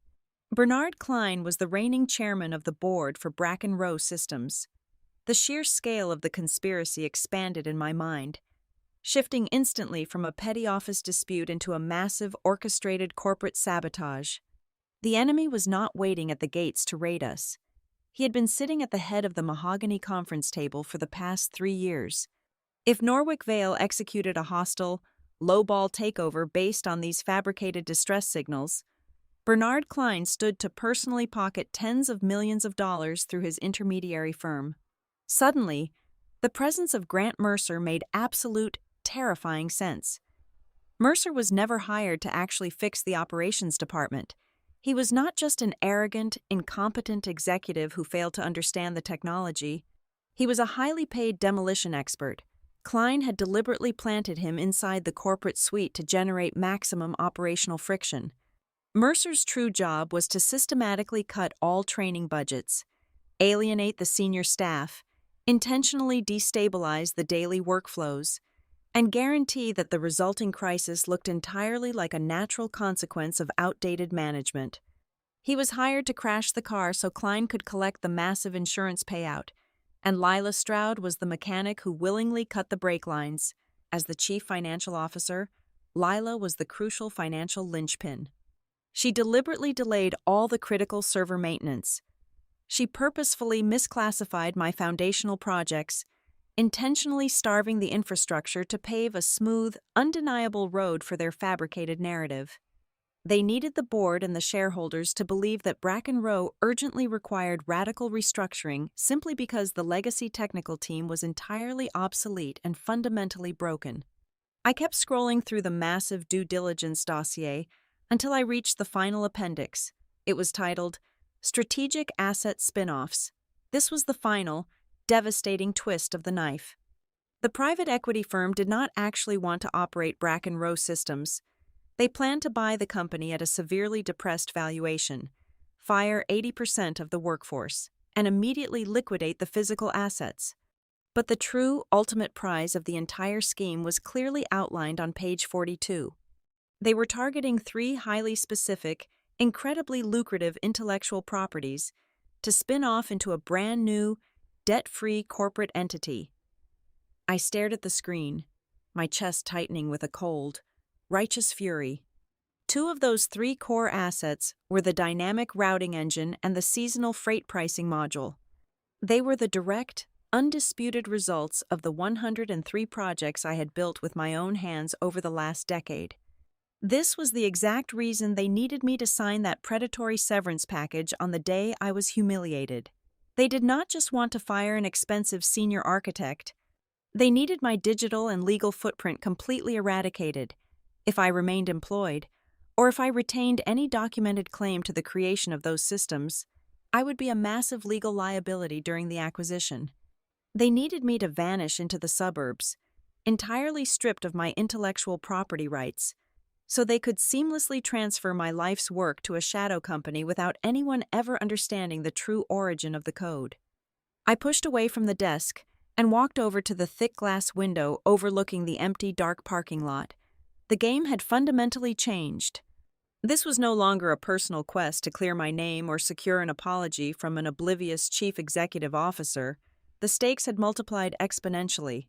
[SPEAKER 1] Bernard Klein was the reigning chairman of the board for Bracken Row Systems. The sheer scale of the conspiracy expanded in my mind, shifting instantly from a petty office dispute into a massive, orchestrated corporate sabotage. The enemy was not waiting at the gates to raid us. He had been sitting at the head of the mahogany conference table for the past 3 years. If Norwick Vale executed a hostile, lowball takeover based on these fabricated distress signals, Bernard Klein stood to personally pocket tens of millions of dollars through his intermediary firm. Suddenly, the presence of Grant Mercer made absolute, terrifying sense. Mercer was never hired to actually fix the operations department. He was not just an arrogant, incompetent executive who failed to understand the technology. He was a highly paid demolition expert. Klein had deliberately planted him inside the corporate suite to generate maximum operational friction. Mercer's true job was to systematically cut all training budgets, alienate the senior staff, intentionally destabilize the daily workflows, and guarantee that the resulting crisis looked entirely like a natural consequence of outdated management. He was hired to crash the car so Klein could collect the massive insurance payout, and Lila Stroud was the mechanic who willingly cut the brake lines. As the chief financial officer, Lila was the crucial financial linchpin. She deliberately delayed all the critical server maintenance. She purposefully misclassified my foundational projects, intentionally starving the infrastructure to pave a smooth, undeniable road for their fabricated narrative. They needed the board and the shareholders to believe that Bracken Row urgently required radical restructuring simply because the legacy technical team was entirely obsolete and fundamentally broken. I kept scrolling through the massive due diligence dossier until I reached the final appendix. It was titled, Strategic Asset Spinoffs. This was the final, devastating twist of the knife. The private equity firm did not actually want to operate Bracken Row Systems. They planned to buy the company at a severely depressed valuation, fire 80% of the workforce, and immediately liquidate the physical assets. But the true, ultimate prize of the entire scheme was clearly outlined on page 42. They were targeting 3 highly specific, incredibly lucrative intellectual properties to spin off into a brand new, debt-free corporate entity. I stared at the screen, my chest tightening with a cold. righteous fury. Two of those three core assets were the dynamic routing engine and the seasonal freight pricing module. They were the direct, undisputed results of the 103 projects I had built with my own hands over the last decade. This was the exact reason they needed me to sign that predatory severance package on the day I was humiliated. They did not just want to fire an expensive senior architect. They needed my digital and legal footprint completely eradicated, if I remained employed, or if I retained any documented claim to the creation of those systems. I would be a massive legal liability during the acquisition. They needed me to vanish into the suburbs, entirely stripped of my intellectual property rights, so they could seamlessly transfer my life's work to a shadow company without anyone ever understanding the true origin of the code. I pushed away from the desk and walked over to the thick glass window overlooking the empty, dark parking lot. The game had fundamentally changed. This was no longer a personal quest to clear my name or secure an apology from an oblivious chief executive officer. The stakes had multiplied exponentially.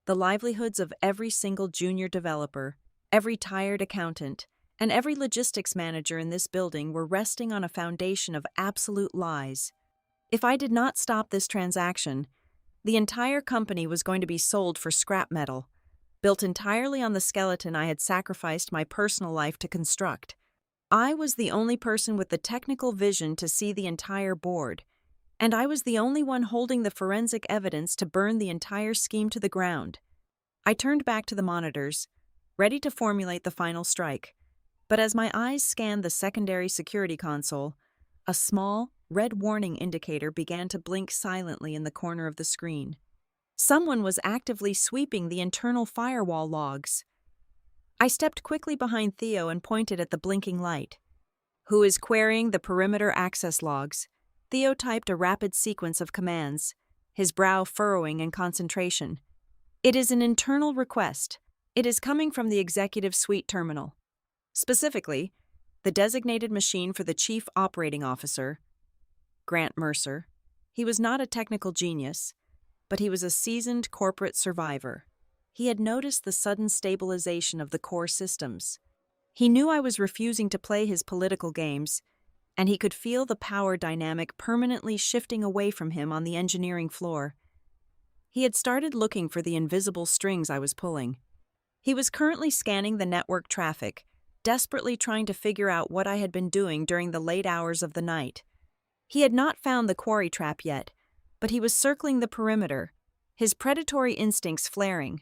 [SPEAKER 1] The livelihoods of every single junior developer, every tired accountant, and every logistics manager in this building were resting on a foundation of absolute lies. If I did not stop this transaction, the entire company was going to be sold for scrap metal, built entirely on the skeleton I had sacrificed my personal life to construct. I was the only person with the technical vision to see the entire board, and I was the only one holding the forensic evidence to burn the entire scheme to the ground. I turned back to the monitors, ready to formulate the final strike, but as my eyes scanned the secondary security console, a small, red warning indicator began to blink silently in the corner of the screen. Someone was actively sweeping the internal firewall logs. I stepped quickly behind Theo and pointed at the blinking light. "Who is querying the perimeter access logs?" Theo typed a rapid sequence of commands, his brow furrowing in concentration. "It is an internal request. It is coming from the executive suite terminal. Specifically, the designated machine for the chief operating officer, Grant Mercer. He was not a technical genius, but he was a seasoned corporate survivor. He had noticed the sudden stabilization of the core systems. He knew I was refusing to play his political games, and he could feel the power dynamic permanently shifting away from him on the engineering floor. He had started looking for the invisible strings I was pulling. He was currently scanning the network traffic, desperately trying to figure out what I had been doing during the late hours of the night. He had not found the quarry trap yet, but he was circling the perimeter, his predatory instincts flaring.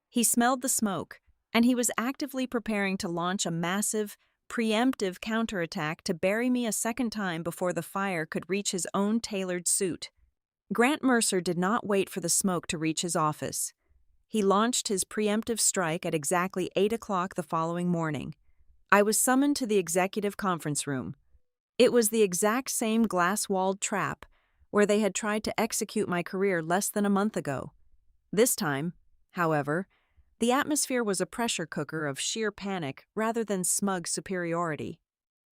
[SPEAKER 1] He smelled the smoke, and he was actively preparing to launch a massive, preemptive counterattack to bury me a second time before the fire could reach his own tailored suit. Grant Mercer did not wait for the smoke to reach his office. He launched his preemptive strike at exactly 8 o'clock the following morning. I was summoned to the executive conference room. It was the exact same glass-walled trap where they had tried to execute my career less than a month ago. This time, however, the atmosphere was a pressure cooker of sheer panic rather than smug superiority.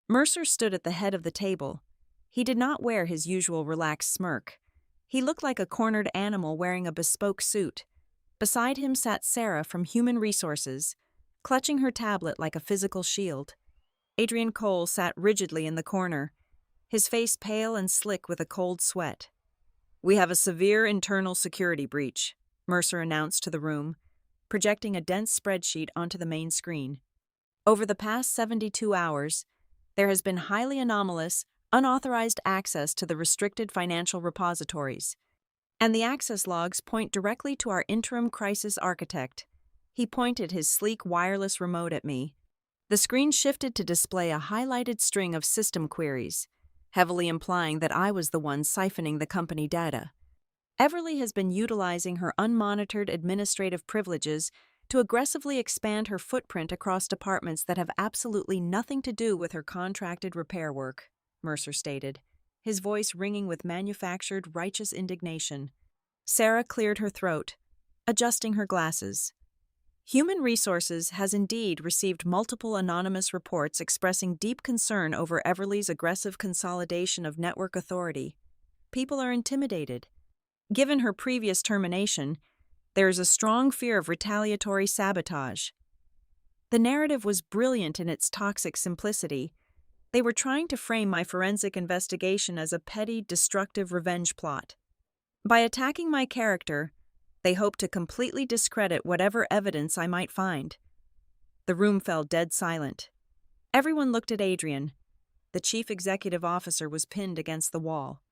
[SPEAKER 1] Mercer stood at the head of the table. He did not wear his usual relaxed smirk. He looked like a cornered animal wearing a bespoke suit. Beside him sat Sarah from Human Resources, clutching her tablet like a physical shield. Adrian Cole sat rigidly in the corner, his face pale and slick with a cold sweat. "We have a severe internal security breach," Mercer announced to the room, projecting a dense spreadsheet onto the main screen. "Over the past 72 hours, there has been highly anomalous, unauthorized access to the restricted financial repositories, and the access logs point directly to our interim crisis architect." He pointed his sleek wireless remote at me. The screen shifted to display a highlighted string of system queries, heavily implying that I was the one siphoning the company data. Everly has been utilizing her unmonitored administrative privileges to aggressively expand her footprint across departments that have absolutely nothing to do with her contracted repair work, Mercer stated, his voice ringing with manufactured, righteous indignation. Sarah cleared her throat, adjusting her glasses. Human Resources has indeed received multiple anonymous reports expressing deep concern over Everly's aggressive consolidation of network authority. People are intimidated. Given her previous termination, there is a strong fear of retaliatory sabotage. The narrative was brilliant in its toxic simplicity. They were trying to frame my forensic investigation as a petty, destructive revenge plot. By attacking my character, they hoped to completely discredit whatever evidence I might find. The room fell dead silent. Everyone looked at Adrian. The chief executive officer was pinned against the wall.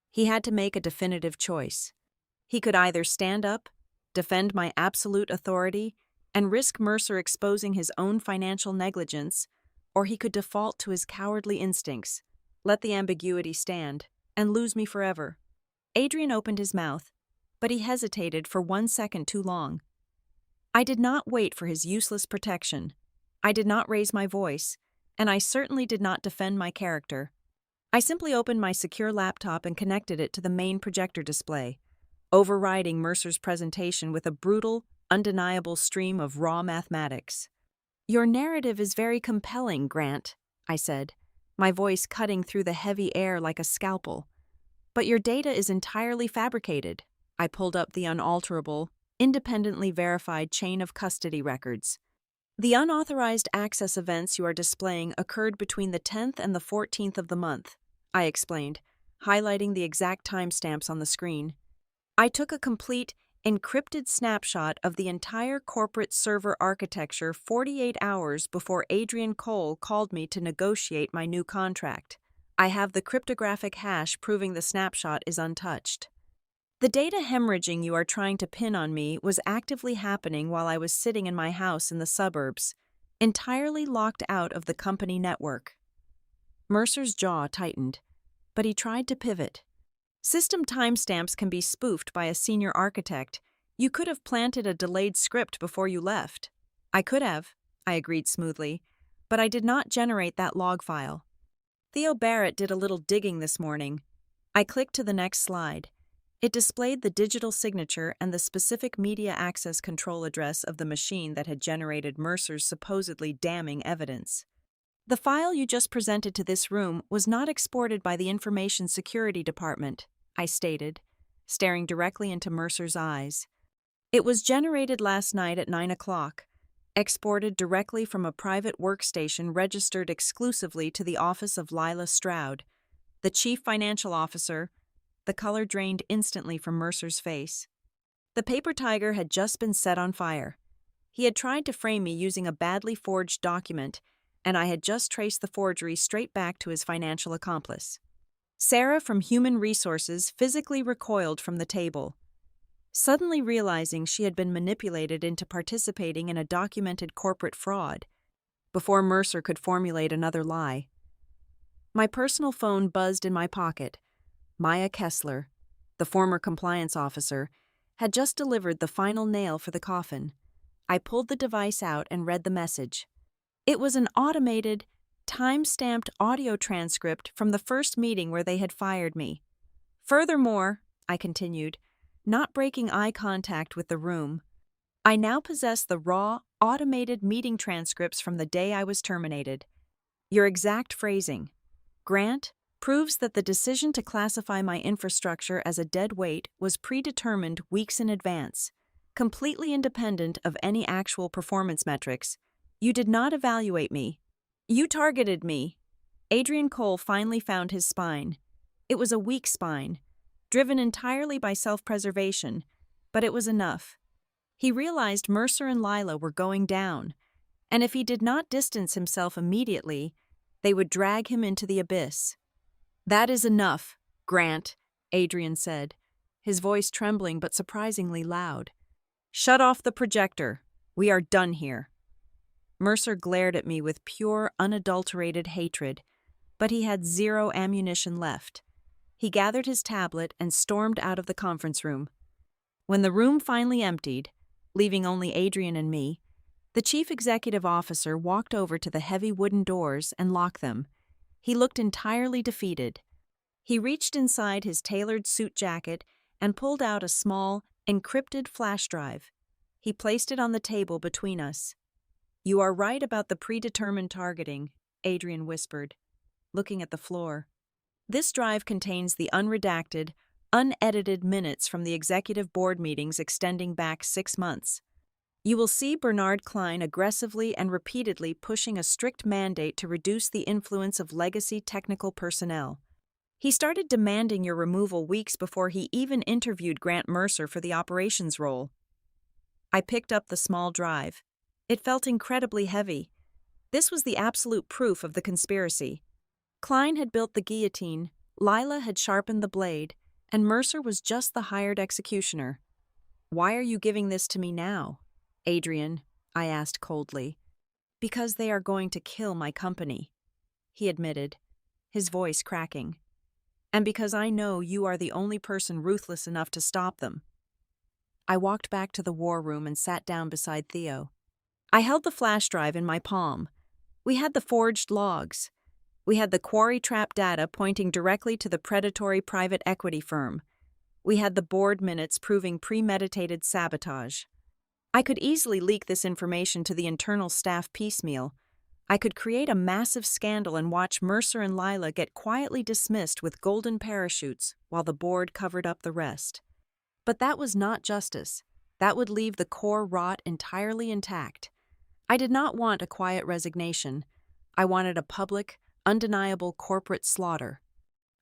[SPEAKER 1] He had to make a definitive choice. He could either stand up, defend my absolute authority, and risk Mercer exposing his own financial negligence, or he could default to his cowardly instincts, let the ambiguity stand, and lose me forever. Adrian opened his mouth, but he hesitated for 1 second too long. I did not wait for his useless protection. I did not raise my voice, and I certainly did not defend my character. I simply opened my secure laptop and connected it to the main projector display, overriding Mercer's presentation with a brutal, undeniable stream of raw mathematics. "Your narrative is very compelling, Grant," I said, my voice cutting through the heavy air like a scalpel. "But your data is entirely fabricated." I pulled up the unalterable, independently verified chain of custody records. "The unauthorized access events you are displaying occurred between the 10th and the 14th of the month," I explained, highlighting the exact timestamps on the screen. I took a complete, encrypted snapshot of the entire corporate server architecture 48 hours before Adrian Cole called me to negotiate my new contract. I have the cryptographic hash proving the snapshot is untouched. The data hemorrhaging you are trying to pin on me was actively happening while I was sitting in my house in the suburbs, entirely locked out of the company network. Mercer's jaw tightened, but he tried to pivot. System timestamps can be spoofed by a senior architect. You could have planted a delayed script before you left. I could have, I agreed smoothly, but I did not generate that log file. Theo Barrett did a little digging this morning. I clicked to the next slide. It displayed the digital signature and the specific media access control address of the machine that had generated Mercer's supposedly damning evidence. "The file you just presented to this room was not exported by the Information Security Department," I stated, staring directly into Mercer's eyes. "It was generated last night at 9 o'clock, exported directly from a private workstation registered exclusively to the office of Lila Stroud, the chief financial officer." The color drained instantly from Mercer's face. The paper tiger had just been set on fire. He had tried to frame me using a badly forged document, and I had just traced the forgery straight back to his financial accomplice. Sarah from Human Resources physically recoiled from the table, suddenly realizing she had been manipulated into participating in a documented corporate fraud, before Mercer could formulate another lie. My personal phone buzzed in my pocket. Maya Kessler, the former compliance officer, had just delivered the final nail for the coffin. I pulled the device out and read the message. It was an automated, time-stamped audio transcript from the first meeting where they had fired me. "Furthermore," I continued, not breaking eye contact with the room, "I now possess the raw, automated meeting transcripts from the day I was terminated. Your exact phrasing, Grant, proves that the decision to classify my infrastructure as a dead weight was predetermined weeks in advance, completely independent of any actual performance metrics. You did not evaluate me. You targeted me." Adrian Cole finally found his spine. It was a weak spine, driven entirely by self-preservation, but it was enough. He realized Mercer and Lila were going down, and if he did not distance himself immediately, they would drag him into the abyss. "That is enough, Grant," Adrian said, his voice trembling but surprisingly loud. "Shut off the projector. We are done here." Mercer glared at me with pure, unadulterated hatred, but he had zero ammunition left. He gathered his tablet and stormed out of the conference room. When the room finally emptied, leaving only Adrian and me, the chief executive officer walked over to the heavy wooden doors and locked them. He looked entirely defeated. He reached inside his tailored suit jacket and pulled out a small, encrypted flash drive. He placed it on the table between us. "You are right about the predetermined targeting," Adrian whispered, looking at the floor. "This drive contains the unredacted, unedited minutes from the executive board meetings extending back 6 months. You will see Bernard Klein aggressively and repeatedly pushing a strict mandate to reduce the influence of legacy technical personnel. He started demanding your removal weeks before he even interviewed Grant Mercer for the operations role. I picked up the small drive. It felt incredibly heavy. This was the absolute proof of the conspiracy. Klein had built the guillotine, Lila had sharpened the blade, and Mercer was just the hired executioner. "Why are you giving this to me now, Adrian?" I asked coldly. "Because they are going to kill my company," he admitted, his voice cracking. "And because I know you are the only person ruthless enough to stop them." I walked back to the war room and sat down beside Theo. I held the flash drive in my palm. We had the forged logs. We had the quarry trap data pointing directly to the predatory private equity firm. We had the board minutes proving premeditated sabotage. I could easily leak this information to the internal staff piecemeal. I could create a massive scandal and watch Mercer and Lila get quietly dismissed with golden parachutes while the board covered up the rest. But that was not justice. That would leave the core rot entirely intact. I did not want a quiet resignation. I wanted a public, undeniable corporate slaughter.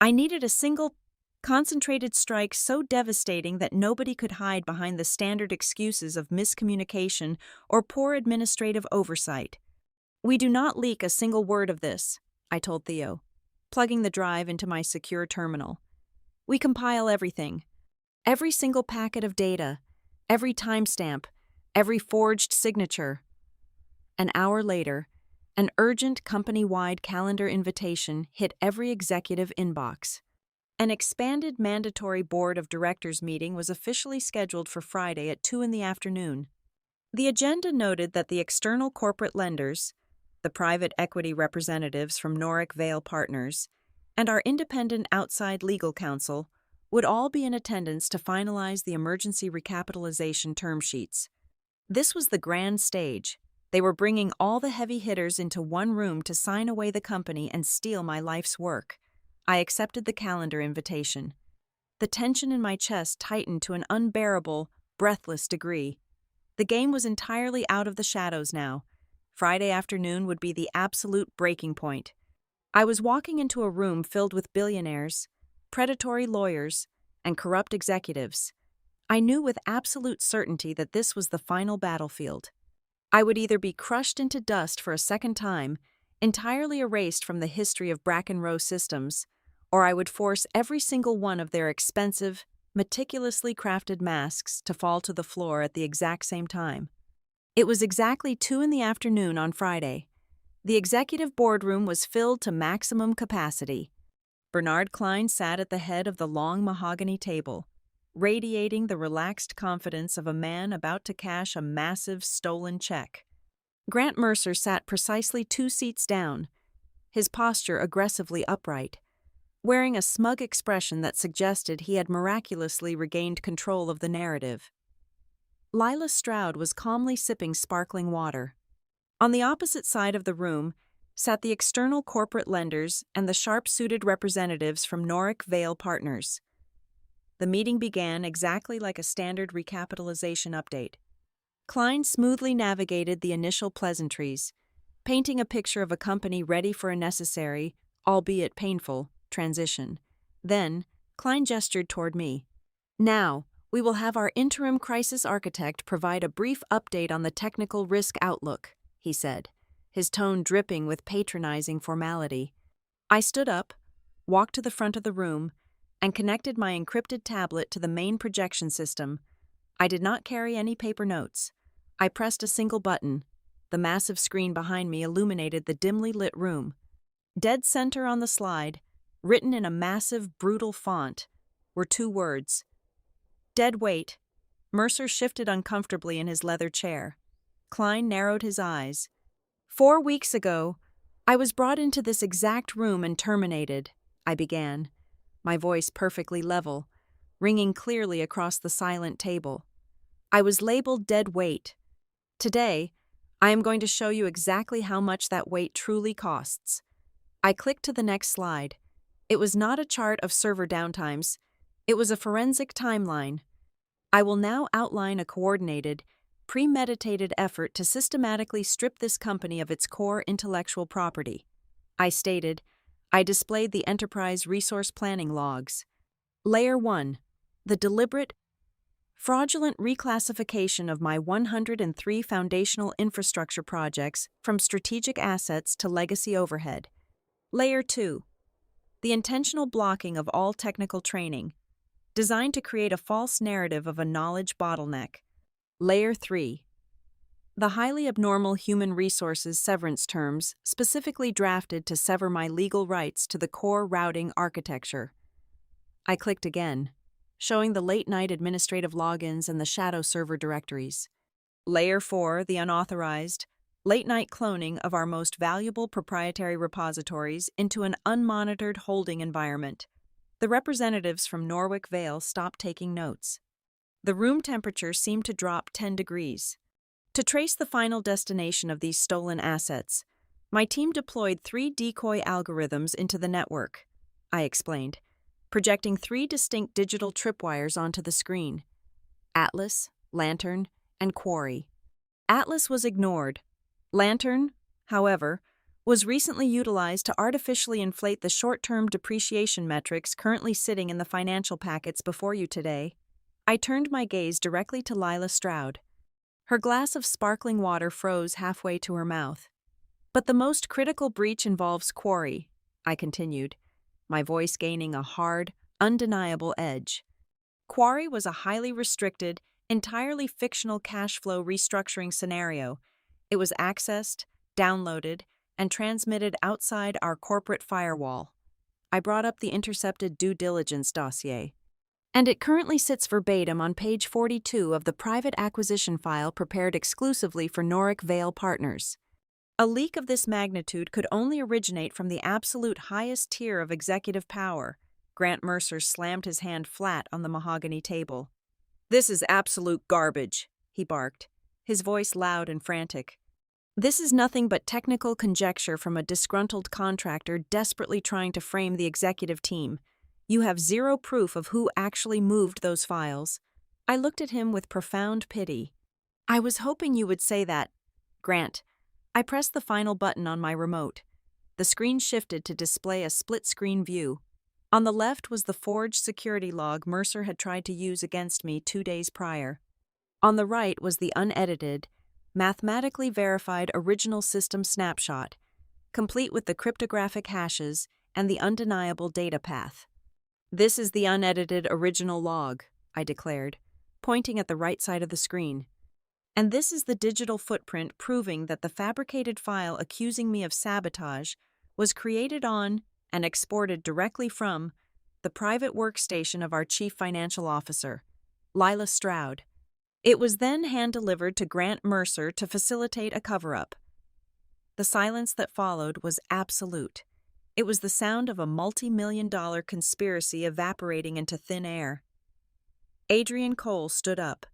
[SPEAKER 1] I needed a single, concentrated strike so devastating that nobody could hide behind the standard excuses of miscommunication or poor administrative oversight. "We do not leak a single word of this," I told Theo, plugging the drive into my secure terminal. "We compile everything. Every single packet of data, every timestamp, every forged signature." An hour later, an urgent company-wide calendar invitation hit every executive inbox. An expanded mandatory board of directors meeting was officially scheduled for Friday at 2 p.m. The agenda noted that the external corporate lenders, the private equity representatives from Norick Vale Partners, and our independent outside legal counsel would all be in attendance to finalize the emergency recapitalization term sheets. This was the grand stage. They were bringing all the heavy hitters into one room to sign away the company and steal my life's work. I accepted the calendar invitation. The tension in my chest tightened to an unbearable, breathless degree. The game was entirely out of the shadows now. Friday afternoon would be the absolute breaking point. I was walking into a room filled with billionaires, predatory lawyers, and corrupt executives. I knew with absolute certainty that this was the final battlefield. I would either be crushed into dust for a second time, entirely erased from the history of Bracken Row Systems, or I would force every single one of their expensive, meticulously crafted masks to fall to the floor at the exact same time. It was exactly 2 p.m. on Friday. The executive boardroom was filled to maximum capacity. Bernard Klein sat at the head of the long mahogany table, radiating the relaxed confidence of a man about to cash a massive stolen check. Grant Mercer sat precisely 2 seats down, his posture aggressively upright, wearing a smug expression that suggested he had miraculously regained control of the narrative. Lila Stroud was calmly sipping sparkling water. On the opposite side of the room sat the external corporate lenders and the sharp-suited representatives from Norick Vale Partners. The meeting began exactly like a standard recapitalization update. Klein smoothly navigated the initial pleasantries, painting a picture of a company ready for a necessary, albeit painful, transition. Then, Klein gestured toward me. "Now, we will have our interim crisis architect provide a brief update on the technical risk outlook," he said, his tone dripping with patronizing formality. I stood up, walked to the front of the room, and connected my encrypted tablet to the main projection system. I did not carry any paper notes. I pressed a single button. The massive screen behind me illuminated the dimly lit room. Dead center on the slide, written in a massive, brutal font, were 2 words. "Dead weight." Mercer shifted uncomfortably in his leather chair. Klein narrowed his eyes. "4 weeks ago, I was brought into this exact room and terminated," I began, my voice perfectly level, ringing clearly across the silent table. "I was labeled dead weight. Today, I am going to show you exactly how much that weight truly costs." I clicked to the next slide. It was not a chart of server downtimes. It was a forensic timeline. "I will now outline a coordinated, premeditated effort to systematically strip this company of its core intellectual property. I stated, I displayed the enterprise resource planning logs. Layer 1. The deliberate, fraudulent reclassification of my 103 foundational infrastructure projects from strategic assets to legacy overhead. Layer 2. The intentional blocking of all technical training, designed to create a false narrative of a knowledge bottleneck. Layer 3. The highly abnormal human resources severance terms specifically drafted to sever my legal rights to the core routing architecture. I clicked again, showing the late-night administrative logins and the shadow server directories. Layer 4, the unauthorized, late-night cloning of our most valuable proprietary repositories into an unmonitored holding environment. The representatives from Norwick Vale stopped taking notes. The room temperature seemed to drop 10 degrees. To trace the final destination of these stolen assets, my team deployed 3 decoy algorithms into the network, I explained, projecting 3 distinct digital tripwires onto the screen: Atlas, Lantern, and Quarry. Atlas was ignored. Lantern, however, was recently utilized to artificially inflate the short-term depreciation metrics currently sitting in the financial packets before you today. I turned my gaze directly to Lila Stroud. Her glass of sparkling water froze halfway to her mouth. But the most critical breach involves Quarry, I continued, my voice gaining a hard, undeniable edge. Quarry was a highly restricted, entirely fictional cash flow restructuring scenario. It was accessed, downloaded, and transmitted outside our corporate firewall. I brought up the intercepted due diligence dossier. And it currently sits verbatim on page 42 of the private acquisition file prepared exclusively for Norwick Vale partners. A leak of this magnitude could only originate from the absolute highest tier of executive power. Grant Mercer slammed his hand flat on the mahogany table. "This is absolute garbage," he barked, his voice loud and frantic. "This is nothing but technical conjecture from a disgruntled contractor desperately trying to frame the executive team. You have zero proof of who actually moved those files." I looked at him with profound pity. "I was hoping you would say that, Grant." I pressed the final button on my remote. The screen shifted to display a split-screen view. On the left was the forged security log Mercer had tried to use against me 2 days prior. On the right was the unedited, mathematically verified original system snapshot, complete with the cryptographic hashes and the undeniable data path. "This is the unedited original log," I declared, pointing at the right side of the screen. "And this is the digital footprint proving that the fabricated file accusing me of sabotage was created on and exported directly from the private workstation of our chief financial officer, Lila Stroud. It was then hand-delivered to Grant Mercer to facilitate a cover-up." The silence that followed was absolute. It was the sound of a multi-million-dollar conspiracy evaporating into thin air. Adrian Cole stood up.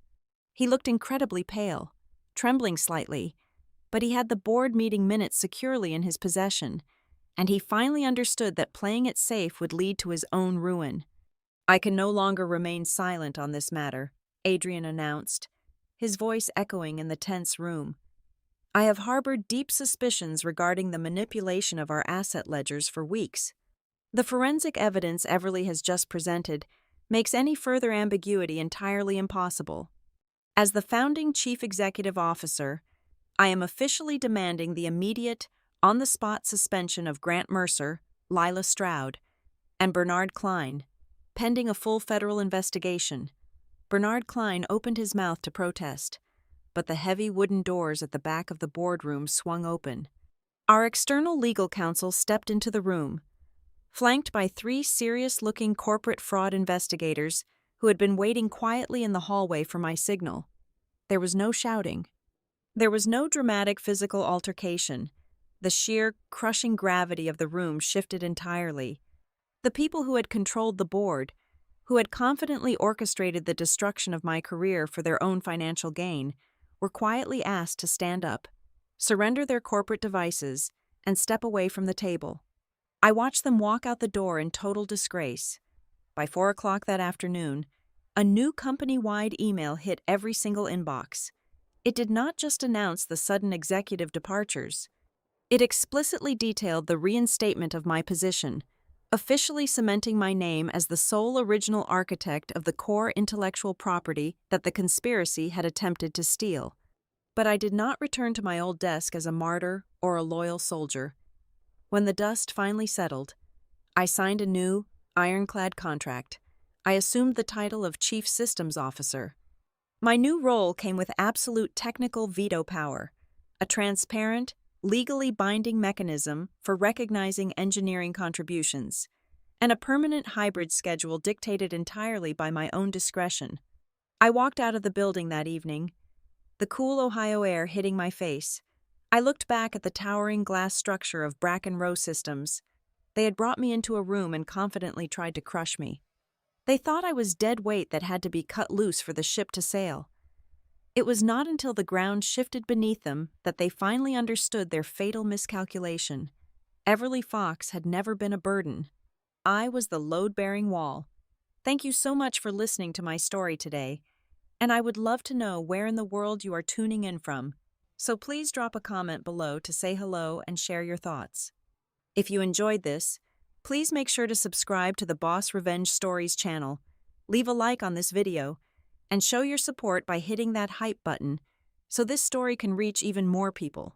[SPEAKER 1] He looked incredibly pale, trembling slightly, but he had the board meeting minutes securely in his possession, and he finally understood that playing it safe would lead to his own ruin. "I can no longer remain silent on this matter," Adrian announced, his voice echoing in the tense room. "I have harbored deep suspicions regarding the manipulation of our asset ledgers for weeks. The forensic evidence Everly has just presented makes any further ambiguity entirely impossible. As the founding chief executive officer, I am officially demanding the immediate, on-the-spot suspension of Grant Mercer, Lila Stroud, and Bernard Klein, pending a full federal investigation." Bernard Klein opened his mouth to protest, but the heavy wooden doors at the back of the boardroom swung open. Our external legal counsel stepped into the room, flanked by 3 serious-looking corporate fraud investigators who had been waiting quietly in the hallway for my signal. There was no shouting. There was no dramatic physical altercation. The sheer, crushing gravity of the room shifted entirely. The people who had controlled the board, who had confidently orchestrated the destruction of my career for their own financial gain, were quietly asked to stand up, surrender their corporate devices, and step away from the table. I watched them walk out the door in total disgrace. By 4 o'clock that afternoon, a new company-wide email hit every single inbox. It did not just announce the sudden executive departures. It explicitly detailed the reinstatement of my position, officially cementing my name as the sole original architect of the core intellectual property that the conspiracy had attempted to steal. But I did not return to my old desk as a martyr or a loyal soldier. When the dust finally settled, I signed a new, ironclad contract. I assumed the title of Chief Systems Officer. My new role came with absolute technical veto power, a transparent, legally binding mechanism for recognizing engineering contributions, and a permanent hybrid schedule dictated entirely by my own discretion. I walked out of the building that evening, the cool Ohio air hitting my face. I looked back at the towering glass structure of Bracken Row Systems. They had brought me into a room and confidently tried to crush me. They thought I was dead weight that had to be cut loose for the ship to sail. It was not until the ground shifted beneath them that they finally understood their fatal miscalculation. Everly Fox had never been a burden. I was the load-bearing wall. Thank you so much for listening to my story today, and I would love to know where in the world you are tuning in from, so please drop a comment below to say hello and share your thoughts. If you enjoyed this, please make sure to subscribe to the Boss Revenge Stories channel, leave a like on this video, and show your support by hitting that hype button so this story can reach even more people.